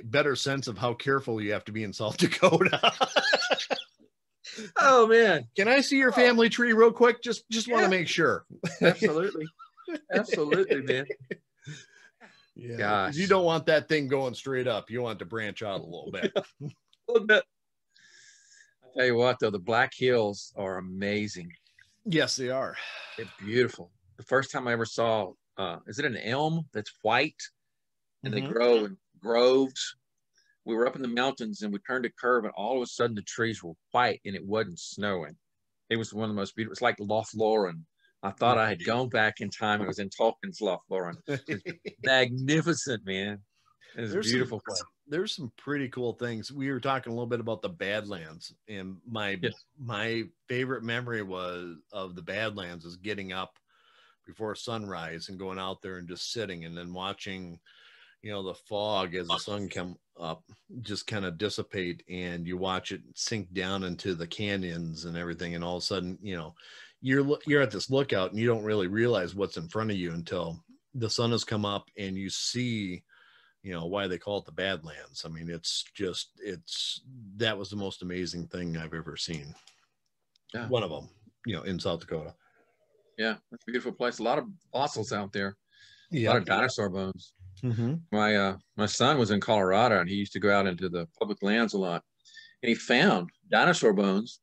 better sense of how careful you have to be in South Dakota. Oh man, can I see your family tree real quick? Just want to make sure. Absolutely, absolutely, man. Yeah, gosh, you don't want that thing going straight up. You want it to branch out a little bit. A little bit. I tell you what, though, the Black Hills are amazing. Yes, they are. They're beautiful. The first time I ever saw, is it an elm that's white, and they grow in groves? We were up in the mountains, and we turned a curve, and all of a sudden the trees were white, and it wasn't snowing. It was one of the most beautiful. It's like Lothlorien. I thought I had gone back in time. It was in Tolkien's Lothlorien. It's magnificent, man. It's a beautiful place. There's some pretty cool things. We were talking a little bit about the Badlands, and my favorite memory of the Badlands is getting up before sunrise and going out there and just sitting and then watching, the fog as the sun come up just kind of dissipate, and you watch it sink down into the canyons and everything, and all of a sudden, you're at this lookout and you don't really realize what's in front of you until the sun has come up and you see why they call it the Badlands. I mean, that was the most amazing thing I've ever seen. Yeah. One of them, in South Dakota. Yeah, that's a beautiful place. A lot of fossils out there. Yeah. A lot of dinosaur bones. My son was in Colorado, and he used to go out into the public lands a lot, and he found dinosaur bones.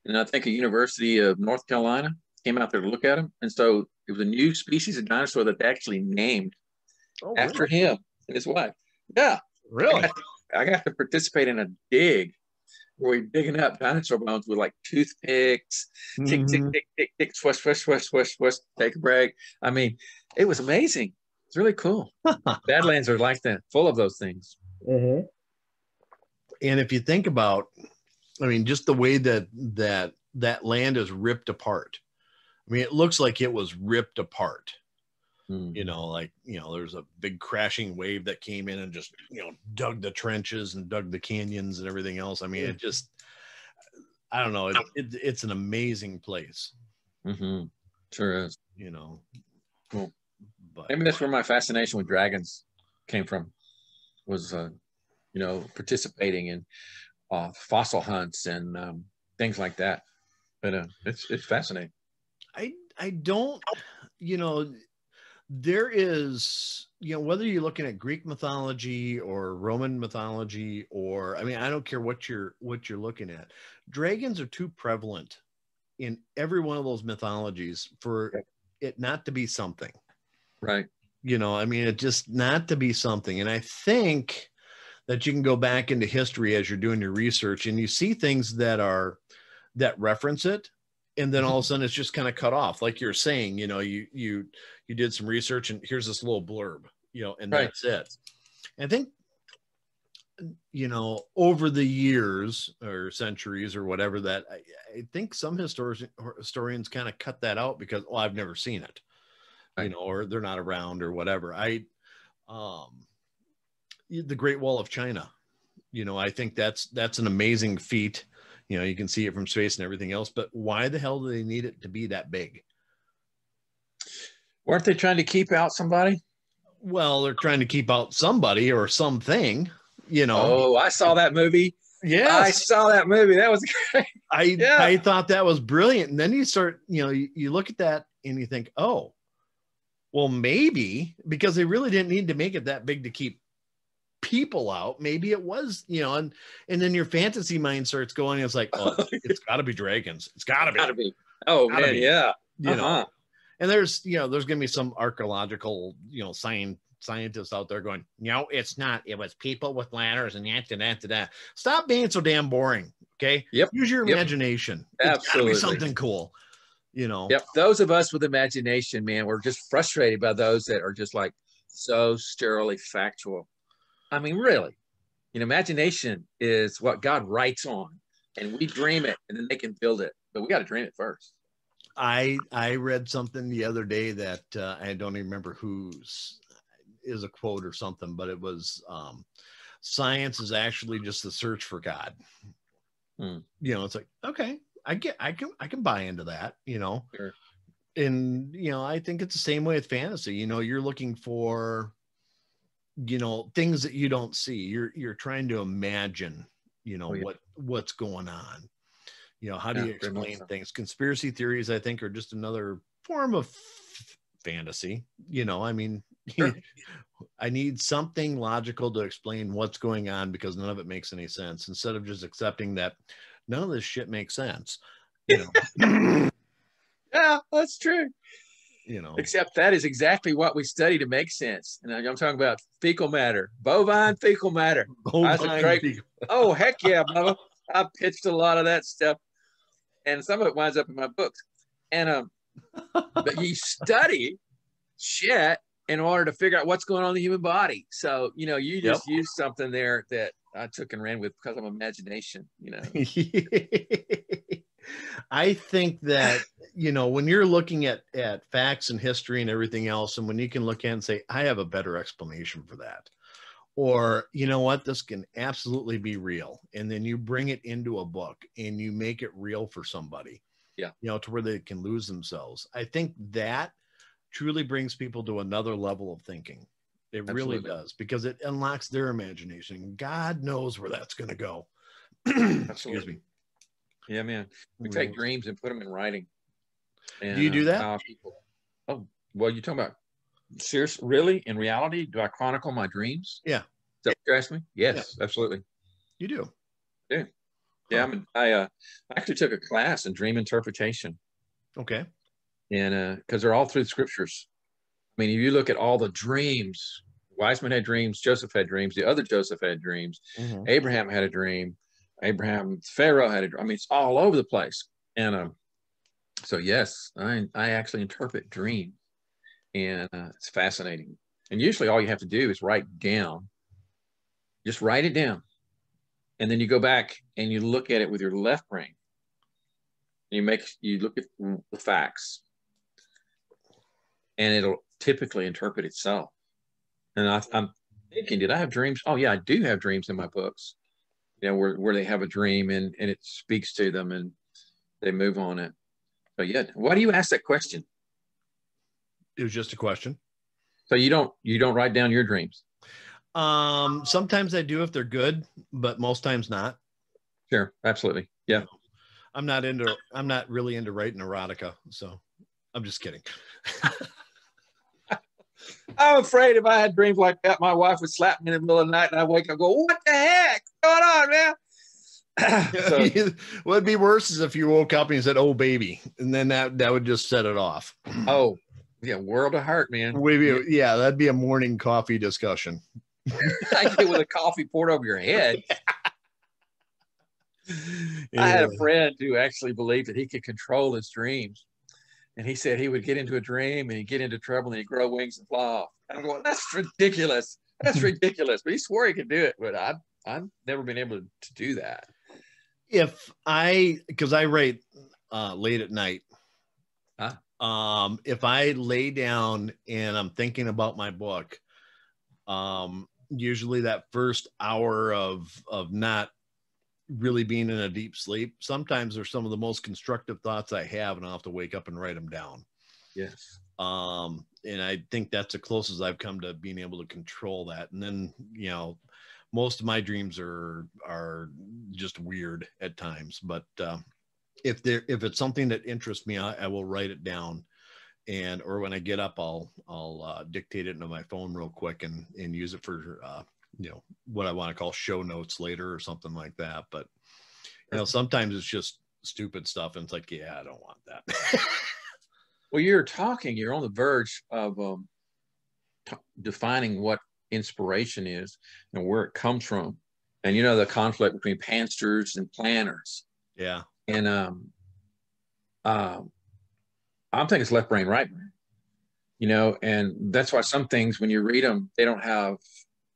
And I think a University of North Carolina came out there to look at them. And so it was a new species of dinosaur that they actually named after him and his wife. Yeah. Really? I got to participate in a dig where we're digging up dinosaur bones with like toothpicks, tick, tick, tick, tick, tick, swish, swish, swish, swish, swish, take a break. I mean, it was amazing. It's really cool. Badlands are like that, full of those things. And if you think about, just the way that land is ripped apart. It looks like it was ripped apart. There's a big crashing wave that came in and just, dug the trenches and dug the canyons and everything else. It just, I don't know. It's an amazing place. Sure is. Cool. But maybe that's where my fascination with dragons came from, was, participating in fossil hunts and things like that. But it's fascinating. I don't, there is, whether you're looking at Greek mythology or Roman mythology, or, I don't care what you're looking at. Dragons are too prevalent in every one of those mythologies for it not to be something. Right. It just not to be something. And I think that you can go back into history as you're doing your research, and you see things that reference it. And then all of a sudden it's just kind of cut off. Like you're saying, you did some research and here's this little blurb, and that's it. I think, over the years or centuries or whatever, that I think some historians kind of cut that out because, I've never seen it, or they're not around or whatever. The Great Wall of China, I think that's an amazing feat. You can see it from space and everything else, but why the hell do they need it to be that big? Weren't they trying to keep out somebody? Well, they're trying to keep out somebody or something, Oh, I saw that movie. Yeah, I saw that movie. That was great. I thought that was brilliant. And then you start, you look at that and you think, oh, well, maybe because they really didn't need to make it that big to keep people out. Maybe it was, and then your fantasy mind starts going. It's like, oh, it's got to be dragons. It's got to be. Oh man, yeah. And there's going to be some archaeological, scientists out there going, no, it's not. It was people with ladders and that. Stop being so damn boring. Okay. Yep. Use your imagination. Absolutely. It's gotta be something cool. you know. Yep. Those of us with imagination, man, we're just frustrated by those that are just like so sterilely factual. I mean, really, imagination is what God writes on, and we dream it, and then they can build it. But we got to dream it first. I read something the other day that I don't even remember whose is a quote or something, but it was science is actually just the search for God. It's like, okay, I can buy into that, Sure. And I think it's the same way with fantasy. You're looking for things that you don't see. You're trying to imagine what's going on. How do you explain things? Conspiracy theories, I think, are just another form of fantasy. I mean, sure. I need something logical to explain what's going on because none of it makes any sense, instead of just accepting that none of this shit makes sense. Yeah, that's true. Except that is exactly what we study to make sense. And I'm talking about fecal matter, bovine fecal matter. Oh, heck yeah, Bubba. I pitched a lot of that stuff, and some of it winds up in my books. And but you study shit in order to figure out what's going on in the human body. So you just used something there that I took and ran with because of imagination. I think that when you're looking at facts and history and everything else, and when you can look at it and say, I have a better explanation for that, or what, this can absolutely be real, and then you bring it into a book and you make it real for somebody, to where they can lose themselves. I think that truly brings people to another level of thinking. It Absolutely. really does, because it unlocks their imagination. God knows where that's going to go. Excuse me. Yeah, man. We take dreams and put them in writing. And, do you do that? Oh, well, you're talking about serious, really? In reality, do I chronicle my dreams? Yeah. Is that what you're asking me? Yes, absolutely. You do? Yeah. Yeah. I actually took a class in dream interpretation. Okay. And because they're all through the scriptures. I mean, if you look at all the dreams, Wiseman had dreams, Joseph had dreams, the other Joseph had dreams, Abraham had a dream, Pharaoh had a dream. I mean, it's all over the place. And so, yes, I actually interpret dreams, and it's fascinating. And usually all you have to do is just write it down. And then you go back and you look at it with your left brain. You look at the facts, and it'll typically interpret itself. And I'm thinking, did I have dreams? Oh yeah, I do have dreams in my books. Where they have a dream and it speaks to them and they move on it. But yeah, why do you ask that question? It was just a question. So you don't write down your dreams? Sometimes I do if they're good, but most times not. Sure, absolutely. Yeah. I'm not really into writing erotica, so I'm just kidding. I'm afraid if I had dreams like that, my wife would slap me in the middle of the night and I wake up and go, what the heck? What's going on, man? So, what'd be worse is if you woke up and you said, oh, baby, and then that would just set it off. Oh, yeah, world of hurt, man. Yeah, that'd be a morning coffee discussion. I get with a coffee poured over your head. Yeah. I had a friend who actually believed that he could control his dreams. And he said he would get into a dream and he'd get into trouble and he'd grow wings and fly off. And I'm going, that's ridiculous. That's ridiculous. But he swore he could do it. But I've never been able to do that. Because I write late at night. If I lay down and I'm thinking about my book, usually that first hour of not really being in a deep sleep, sometimes they're some of the most constructive thoughts I have, and I'll have to wake up and write them down. Yes. And I think that's the closest I've come to being able to control that. And then, most of my dreams are just weird at times, but if it's something that interests me, I will write it down. Or when I get up, I'll dictate it into my phone real quick and use it for, what I want to call show notes later or something like that. But, sometimes it's just stupid stuff. And it's like, yeah, I don't want that. Well, you're on the verge of defining what inspiration is and where it comes from. And, the conflict between pansters and planners. Yeah. And I'm thinking it's left brain, right brain. You know, and that's why some things when you read them, they don't have,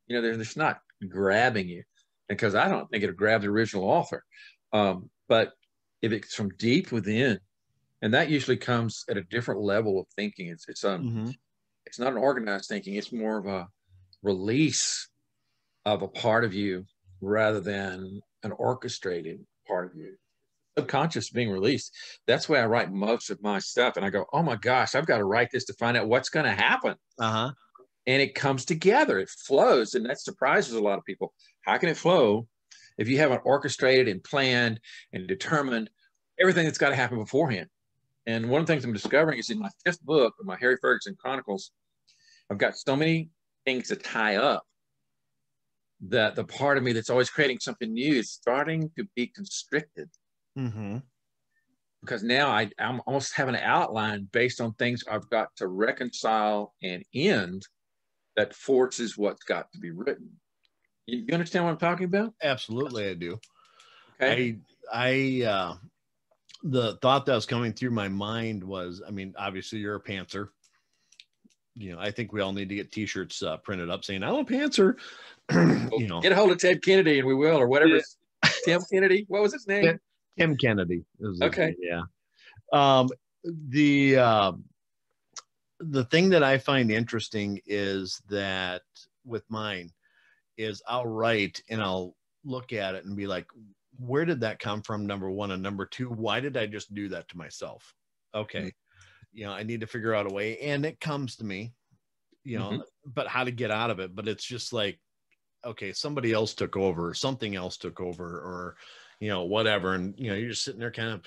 you know, they're just not grabbing you, because I don't think it'll grab the original author. But if it's from deep within, and that usually comes at a different level of thinking. It's not an organized thinking. It's more of a release of a part of you rather than an orchestrated part of you. Subconscious being released. That's why I write most of my stuff. And I go, oh my gosh, I've got to write this to find out what's going to happen. Uh-huh. And it comes together. It flows. And that surprises a lot of people. How can it flow if you haven't orchestrated and planned and determined everything that's got to happen beforehand? And one of the things I'm discovering is in my 5th book of my Harry Ferguson Chronicles, I've got so many things to tie up that the part of me that's always creating something new is starting to be constricted. Because now I'm almost having an outline based on things I've got to reconcile and end that forces what's got to be written. You understand what I'm talking about? Absolutely, I do. Okay. The thought that was coming through my mind was, I mean, obviously you're a pantser. You know, I think we all need to get T-shirts printed up saying, I'm a pantser. You know, get a hold of Ted Kennedy and we will, or whatever. Yeah. Tim Kennedy. What was his name? Tim Kennedy. Okay. Yeah. The thing that I find interesting is that with mine is I'll write and I'll look at it and be like, where did that come from? Number one. And number two, why did I just do that to myself? Okay. You know, I need to figure out a way, and it comes to me, you know, but how to get out of it. But it's just like, okay, somebody else took over, or something else took over, or, you know, whatever. And, you know, you're just sitting there kind of,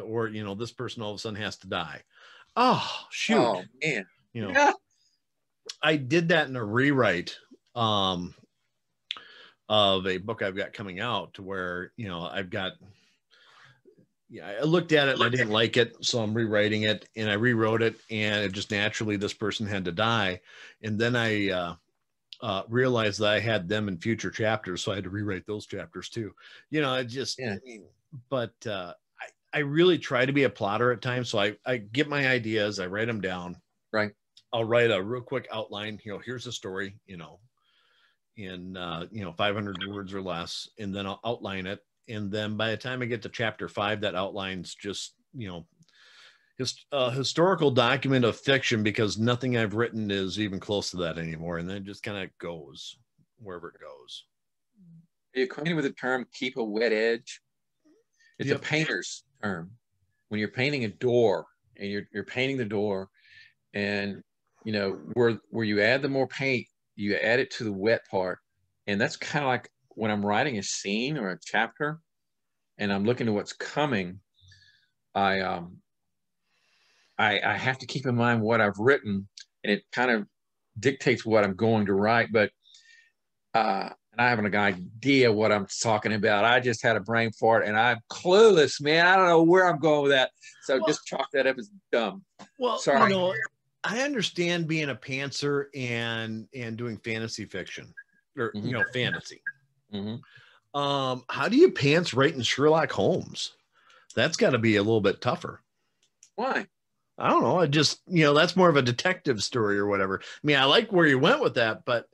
or, you know, this person all of a sudden has to die. Oh, shoot. Oh, man. You know, I did that in a rewrite of a book I've got coming out, to where, you know, I've got, I looked at it and I didn't like it. So I'm rewriting it, and I rewrote it, and it just naturally, this person had to die. And then I realized that I had them in future chapters. So I had to rewrite those chapters too. You know, it just, I mean, but I really try to be a plotter at times. So I get my ideas, I write them down. Right. I'll write a real quick outline, you know, here's the story, you know, in, you know, 500 words or less, and then I'll outline it. And then by the time I get to chapter 5, that outlines just, you know, historical document of fiction, because nothing I've written is even close to that anymore. And then it just kind of goes wherever it goes. Are you acquainted with the term keep a wet edge? It's a painter's term. When you're painting a door and you're painting the door, and, you know, where you add the more paint, you add it to the wet part. And that's kind of like when I'm writing a scene or a chapter and I'm looking at what's coming, I have to keep in mind what I've written, and it kind of dictates what I'm going to write. But and I haven't an idea what I'm talking about. I just had a brain fart and I'm clueless, man. I don't know where I'm going with that. So just chalk that up as dumb. Well, sorry. You know, I understand being a pantser and doing fantasy fiction, or, you know, fantasy. How do you pants writing Sherlock Holmes? That's got to be a little bit tougher. Why? I don't know. I just, you know, that's more of a detective story or whatever. I mean, I like where you went with that, but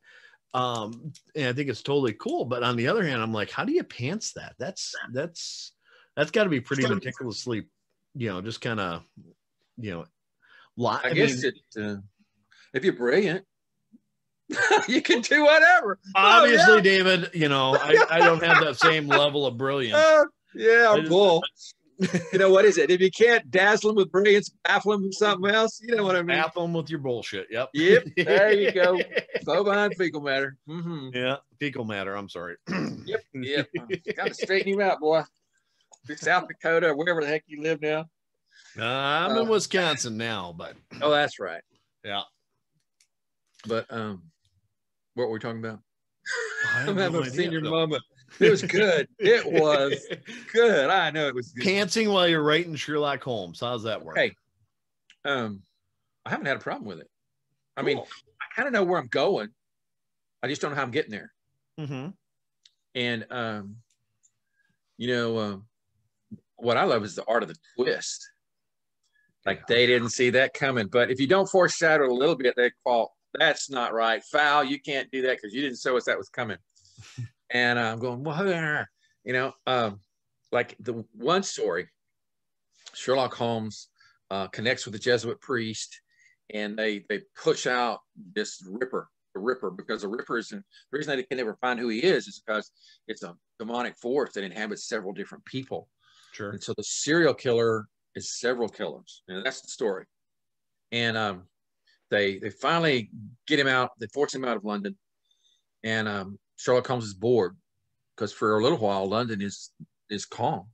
and I think it's totally cool. But on the other hand, I'm like, how do you pants that? That's got to be pretty meticulously, you know, just kind of, you know, I guess if you're brilliant, you can do whatever. Obviously, David, you know, I don't have that same level of brilliance. I'm bull. You know, what is it? If you can't dazzle them with brilliance, baffle them with something else, you know what I mean? Baffle them with your bullshit. Yep. There you go. Bovine fecal matter. Yeah, fecal matter. I'm sorry. Yep. Got to straighten you out, boy. South Dakota, or wherever the heck you live now. I'm in Wisconsin now, but. Oh, that's right. Yeah. But what were we talking about? I'm having a senior moment. It was good. It was good. I know it was good. Pantsing while you're writing Sherlock Holmes. How's that work? Hey, I haven't had a problem with it. I mean, I kind of know where I'm going. I just don't know how I'm getting there. And, you know, what I love is the art of the twist. Like they didn't see that coming. But if you don't foreshadow a little bit, they call, that's not right. Foul. You can't do that because you didn't show us that was coming. And I'm going, well, you know, like the one story, Sherlock Holmes connects with a Jesuit priest, and they push out this Ripper, the Ripper, because the Ripper is, the reason they can never find who he is because it's a demonic force that inhabits several different people. Sure. And so the serial killer is several killers, and that's the story. And they finally get him out. They force him out of London, and Sherlock Holmes is bored because for a little while London is calm,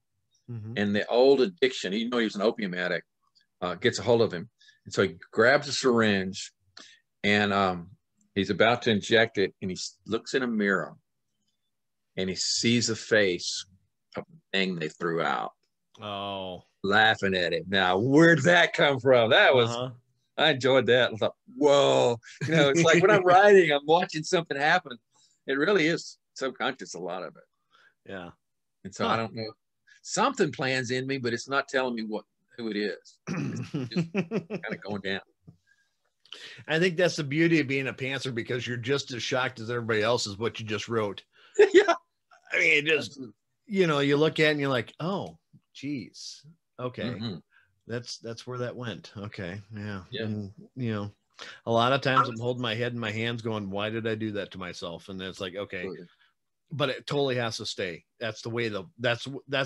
and the old addiction. You know, he was an opium addict. Gets a hold of him, and so he grabs a syringe, and he's about to inject it, and he looks in a mirror, and he sees a face of the thing they threw out. Oh, laughing at him. Now, where'd that come from? That was, I enjoyed that. I thought, whoa, you know, it's like when I'm writing, I'm watching something happen. It really is subconscious, a lot of it. Yeah. And so I don't know. Something plans in me, but it's not telling me who it is. It's just kind of going down. I think that's the beauty of being a pantser, because you're just as shocked as everybody else is what you just wrote. Yeah. I mean, it just, you know, you look at it and you're like, oh, geez. Okay. That's where that went. Okay. Yeah. And, you know, a lot of times I'm holding my head in my hands going, why did I do that to myself? And it's like, okay, but it totally has to stay. That's the way that's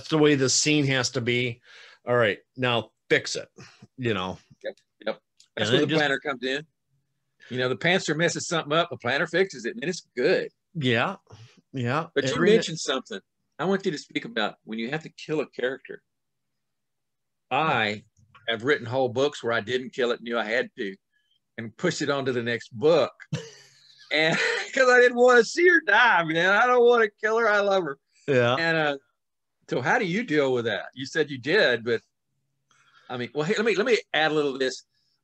the way the scene has to be. All right, now fix it, you know? Yep. That's where the planner comes in. You know, the pantser messes something up, the planner fixes it, and it's good. Yeah. Yeah. But you mentioned something. I want you to speak about when you have to kill a character. I have written whole books where I didn't kill it, knew I had to, and pushed it on to the next book. And because I didn't want to see her die, man. I don't want to kill her. I love her. Yeah. And so how do you deal with that? You said you did, but I mean, well, hey, let me add a little of this.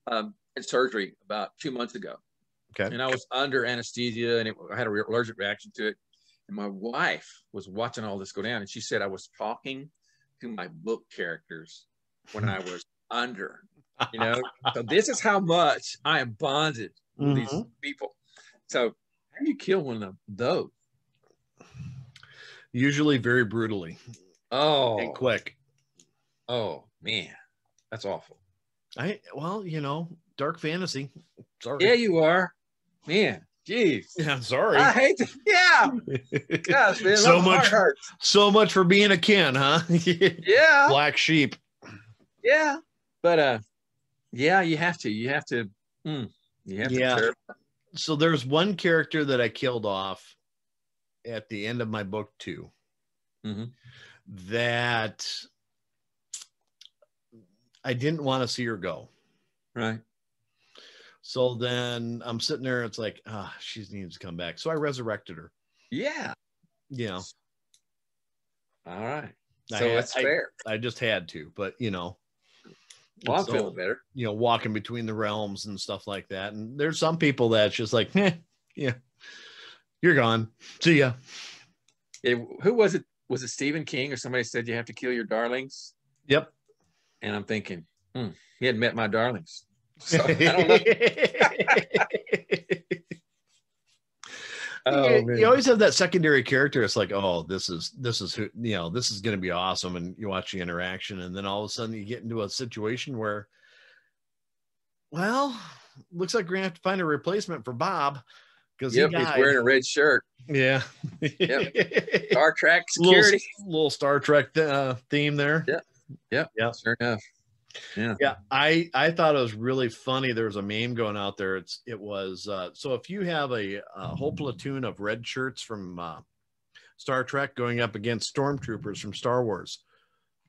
In surgery about 2 months ago. Okay. And I was under anesthesia, and I had an allergic reaction to it. And my wife was watching all this go down, and she said I was talking to my book characters when I was under, you know. So this is how much I am bonded with these people. So how do you kill one of those? Usually very brutally. Oh, and quick. Oh man, that's awful. Well, you know, dark fantasy. Sorry. Yeah, you are, man. Jeez. Yeah, I'm sorry. I hate to. Yeah. Gosh, man. So much for being a kin, huh? Yeah. Black sheep. Yeah. But yeah, you have to. You have to. To. So there's one character that I killed off at the end of my book 2. That I didn't want to see her go. Right. So then I'm sitting there. It's like, she needs to come back. So I resurrected her. Yeah. Yeah. All right. So that's fair. I just had to, but you know. Well, I'm feeling better. You know, walking between the realms and stuff like that. And there's some people that's just like, yeah, you're gone. See ya. Who was it? Was it Stephen King or somebody said you have to kill your darlings? Yep. And I'm thinking, he hadn't met my darlings. So I don't know. You always have that secondary character. It's like, oh, this is who, you know, this is going to be awesome. And you watch the interaction, and then all of a sudden you get into a situation where, well, looks like we're going to have to find a replacement for Bob. Because he's wearing a red shirt. Yeah. Yep. Star Trek security. Little Star Trek theme there. Yeah. Sure enough. Yeah. I thought it was really funny. There was a meme going out there. It was so if you have a whole platoon of red shirts from Star Trek going up against stormtroopers from Star Wars,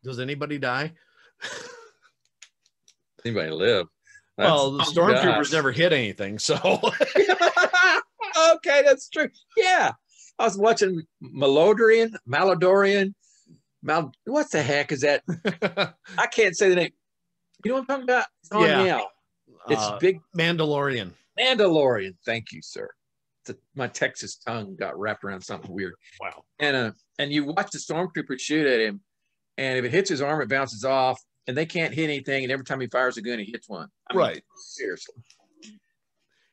does anybody die? Anybody live? Well, the stormtroopers never hit anything, so okay, that's true. Yeah, I was watching Malodorian. What the heck is that? I can't say the name. You know what I'm talking about? It's on now. It's big. Mandalorian. Thank you, sir. My Texas tongue got wrapped around something weird. Wow. And you watch the stormtrooper shoot at him, and if it hits his arm, it bounces off. and they can't hit anything. And every time he fires a gun, he hits one. I mean, Right. seriously.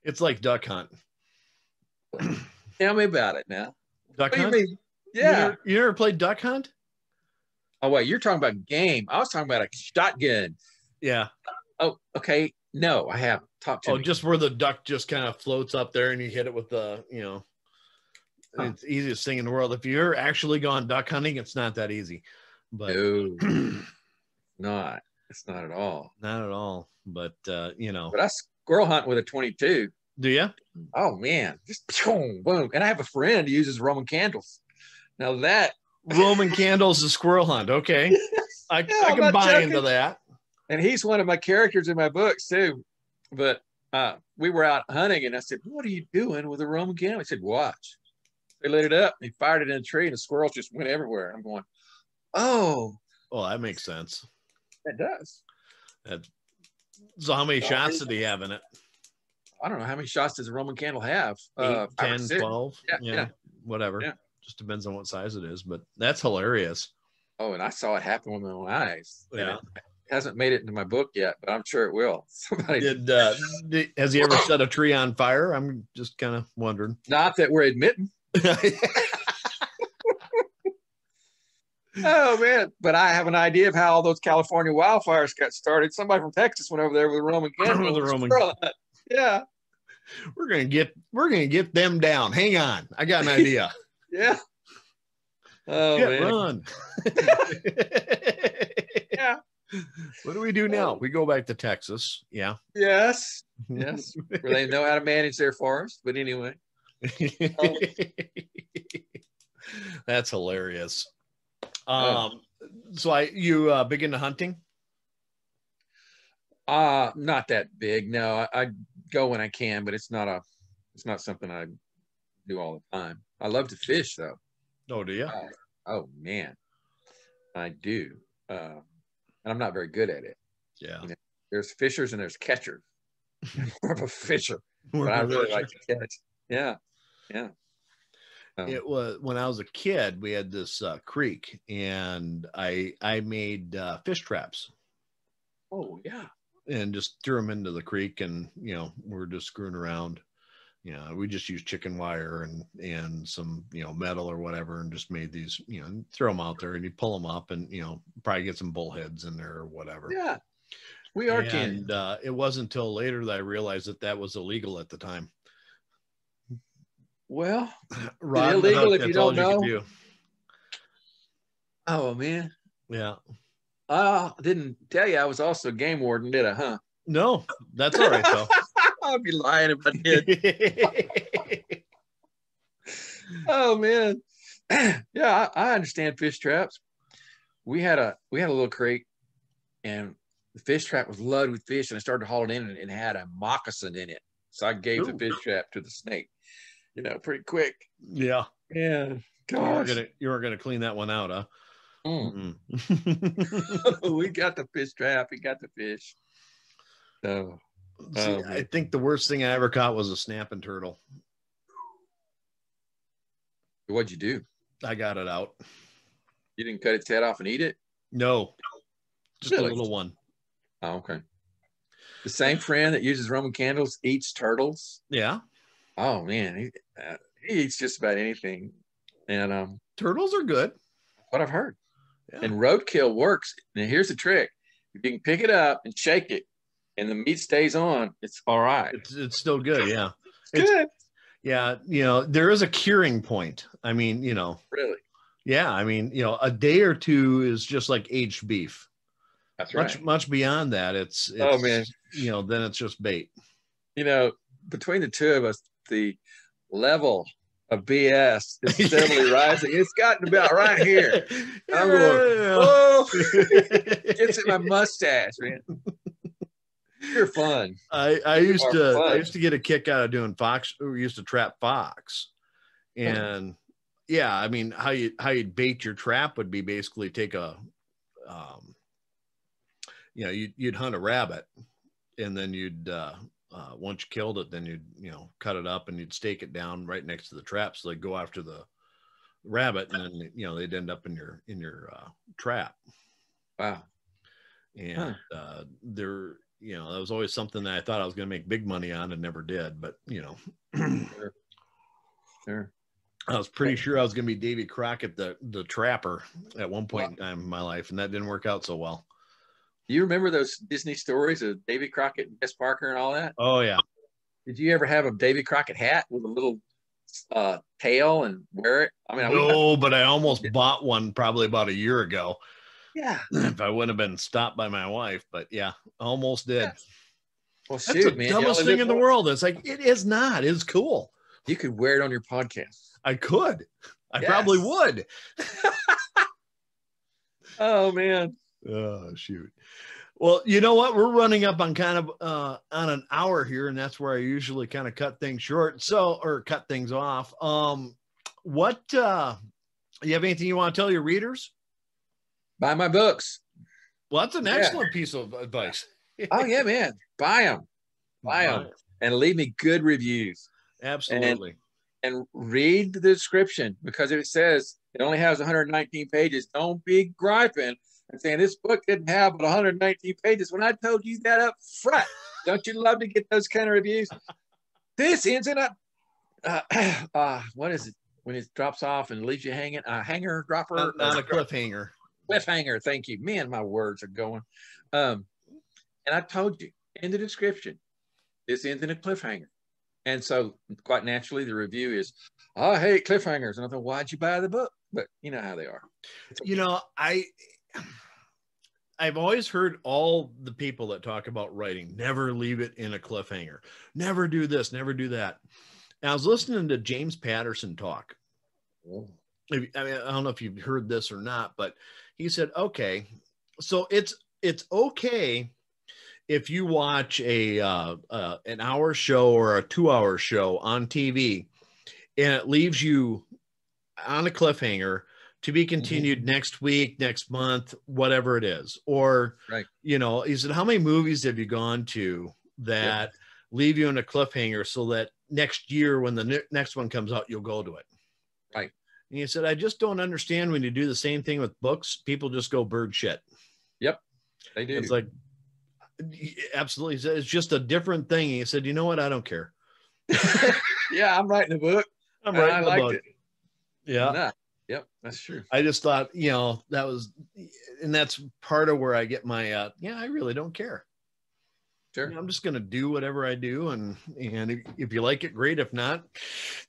It's like duck hunt. Tell me about it now. Duck What do you hunt? mean? Yeah. You never played duck hunt? Oh, wait, you're talking about game. I was talking about a shotgun. Yeah. Oh, okay. No, I haven't. Talk to me. Just where the duck just kind of floats up there and you hit it with the, it's the easiest thing in the world. If you're actually gone duck hunting, it's not that easy. But no, it's not at all. Not at all. But But I squirrel hunt with a 22. Do you? Oh man, just boom, boom. And I have a friend who uses Roman candles. Now that Roman candles is squirrel hunt. Okay. I can buy into that. And he's one of my characters in my books too. But we were out hunting and I said, "What are you doing with a Roman candle?" He said, "Watch." They lit it up, he fired it in a tree, and the squirrels just went everywhere. I'm going, oh, that makes sense. It does. So how many shots did he have in it? I don't know. How many shots does a Roman candle have? 8, 10, 12? Yeah. Whatever. Yeah. Just depends on what size it is, but that's hilarious. Oh, and I saw it happen with my own eyes. Yeah. It hasn't made it into my book yet, but I'm sure it will. Somebody has he ever set a tree on fire? I'm just kind of wondering. Not that we're admitting. Oh man, but I have an idea of how all those California wildfires got started. Somebody from Texas went over there with a Roman candle. Yeah. We're gonna get them down. Hang on, I got an idea. Yeah. Oh man. Run. Yeah. What do we do now? We go back to Texas. Yeah. Yes. Yes. Where they know how to manage their forest. But anyway. That's hilarious. So you big into hunting? Not that big. No, I go when I can, but it's not something I do all the time. I love to fish though. Oh, do you? Oh man, I do. And I'm not very good at it. Yeah. There's fishers and there's catchers. I'm more of a fisher, but I really like to catch. Yeah. Yeah. It was when I was a kid, we had this creek and I made fish traps. Oh yeah. And just threw them into the creek and, we're just screwing around. We just used chicken wire and some, metal or whatever, and just made these, throw them out there and you pull them up and, probably get some bullheads in there or whatever. Yeah. We are And it wasn't until later that I realized that was illegal at the time. Well, illegal if you don't know. Oh man. Yeah. I didn't tell you I was also a game warden, did I? Huh? No, that's all right though. I'd be lying if I did. Oh man. Yeah, I understand fish traps. We had a little creek, and the fish trap was loaded with fish, and I started hauling in, and it had a moccasin in it. So I gave the fish trap to the snake. Pretty quick. Yeah. Yeah. Gosh. You weren't gonna clean that one out, huh? We got the fish trap. We got the fish. So I think the worst thing I ever caught was a snapping turtle. What'd you do? I got it out. You didn't cut its head off and eat it? No. Just a little one. Oh, okay. The same friend that uses Roman candles eats turtles. Yeah. Oh man, he eats just about anything, and turtles are good. What I've heard. Yeah. And roadkill works. Now here's the trick: if you can pick it up and shake it, and the meat stays on, it's all right. It's still good. Yeah, it's good. Yeah, there is a curing point. I mean, really. Yeah, I mean, a day or two is just like aged beef. That's right. Much beyond that, it's oh man, then it's just bait. Between the two of us, the level of BS is steadily rising. It's gotten about right here. I'm going, oh, gets in my mustache, man. You're fun. I used to get a kick out of doing fox. We used to trap fox, and yeah, I mean, how you'd bait your trap would be basically take a, you'd hunt a rabbit, and then you'd once you killed it, then you'd cut it up and you'd stake it down right next to the trap, so they'd go after the rabbit, and then they'd end up in your trap. Wow. And there, that was always something that I thought I was going to make big money on and never did. But, Sure. I was pretty sure I was going to be Davy Crockett, the trapper, at one point in time in my life, and that didn't work out so well. Do you remember those Disney stories of Davy Crockett and Bess Parker and all that? Oh, yeah. Did you ever have a Davy Crockett hat with a little tail and wear it? I mean, no, but I almost bought one probably about a year ago. Yeah. If I wouldn't have been stopped by my wife, but yeah, almost did. Yeah. Well, that's shoot, the man, dumbest thing in the world. It's like, it is not. It's cool. You could wear it on your podcast. I could. I probably would. Oh, man. Oh, shoot. Well, you know what? We're running up on kind of on an hour here, and that's where I usually kind of cut things short. Or cut things off. What you have anything you want to tell your readers? Buy my books. Well, that's an excellent piece of advice. Oh, yeah, man. Buy them. Buy them. And leave me good reviews. Absolutely. And read the description, because if it says it only has 119 pages, don't be griping and saying this book didn't have but 119 pages when I told you that up front. Don't you love to get those kind of reviews? This ends in a what is it when it drops off and leaves you hanging? A hanger dropper? Not a cliffhanger. Cliffhanger. Thank you. Man, my words are going. And I told you in the description, this ends in a cliffhanger. And so quite naturally, the review is, I hate cliffhangers. And I thought, why'd you buy the book? But you know how they are. I've always heard all the people that talk about writing, never leave it in a cliffhanger. Never do this, never do that. And I was listening to James Patterson talk. Oh. I mean, I don't know if you've heard this or not, but he said, okay, so it's okay if you watch an hour show or a 2-hour show on TV and it leaves you on a cliffhanger to be continued next week, next month, whatever it is. Or, he said, how many movies have you gone to that leave you in a cliffhanger so that next year when the next one comes out, you'll go to it? Right. And he said, I just don't understand when you do the same thing with books, people just go bird shit. Yep, they do. It's like, absolutely. It's just a different thing. He said, you know what? I don't care. Yeah, I'm writing a book. I'm writing a book. Yeah. Nah. Yep, that's true. I just thought, that was, and that's part of where I get my, I really don't care. Sure. I'm just going to do whatever I do. And if you like it, great. If not,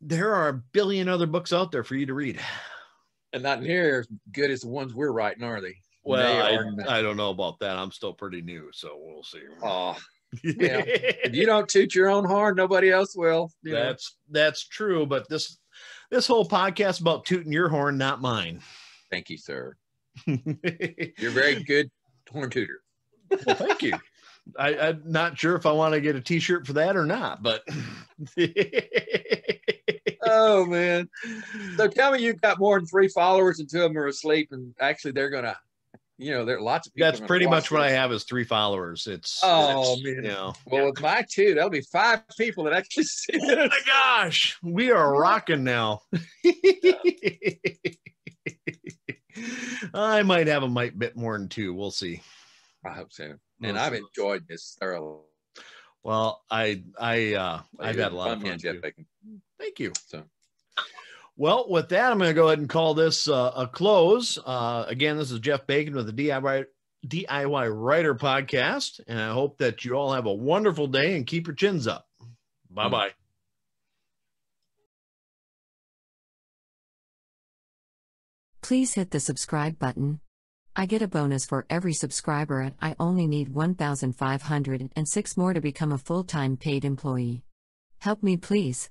there are a billion other books out there for you to read. And not near as good as the ones we're writing, are they? Well, I don't know about that. I'm still pretty new, so we'll see. Oh, yeah. If you don't toot your own horn, nobody else will. That's true. But this whole podcast is about tooting your horn, not mine. Thank you, sir. You're a very good horn tooter. Well, thank you. I'm not sure if I want to get a t-shirt for that or not, but oh man. So tell me you've got more than 3 followers and 2 of them are asleep, and actually they're gonna, there are lots of people. That's pretty much what I have is 3 followers. Man. Well, with my 2, that'll be 5 people that actually see it. Oh my gosh, we are rocking now. I might have a bit more than 2. We'll see. I hope so. And I've enjoyed this thoroughly. Well, I've had a lot of fun. Jeff Bacon. Thank you. So, well, with that, I'm going to go ahead and call this a close. Again, this is Jeff Bacon with the DIY Writer Podcast, and I hope that you all have a wonderful day and keep your chins up. Bye-bye. Please hit the subscribe button. I get a bonus for every subscriber, and I only need 1,506 more to become a full-time paid employee. Help me, please.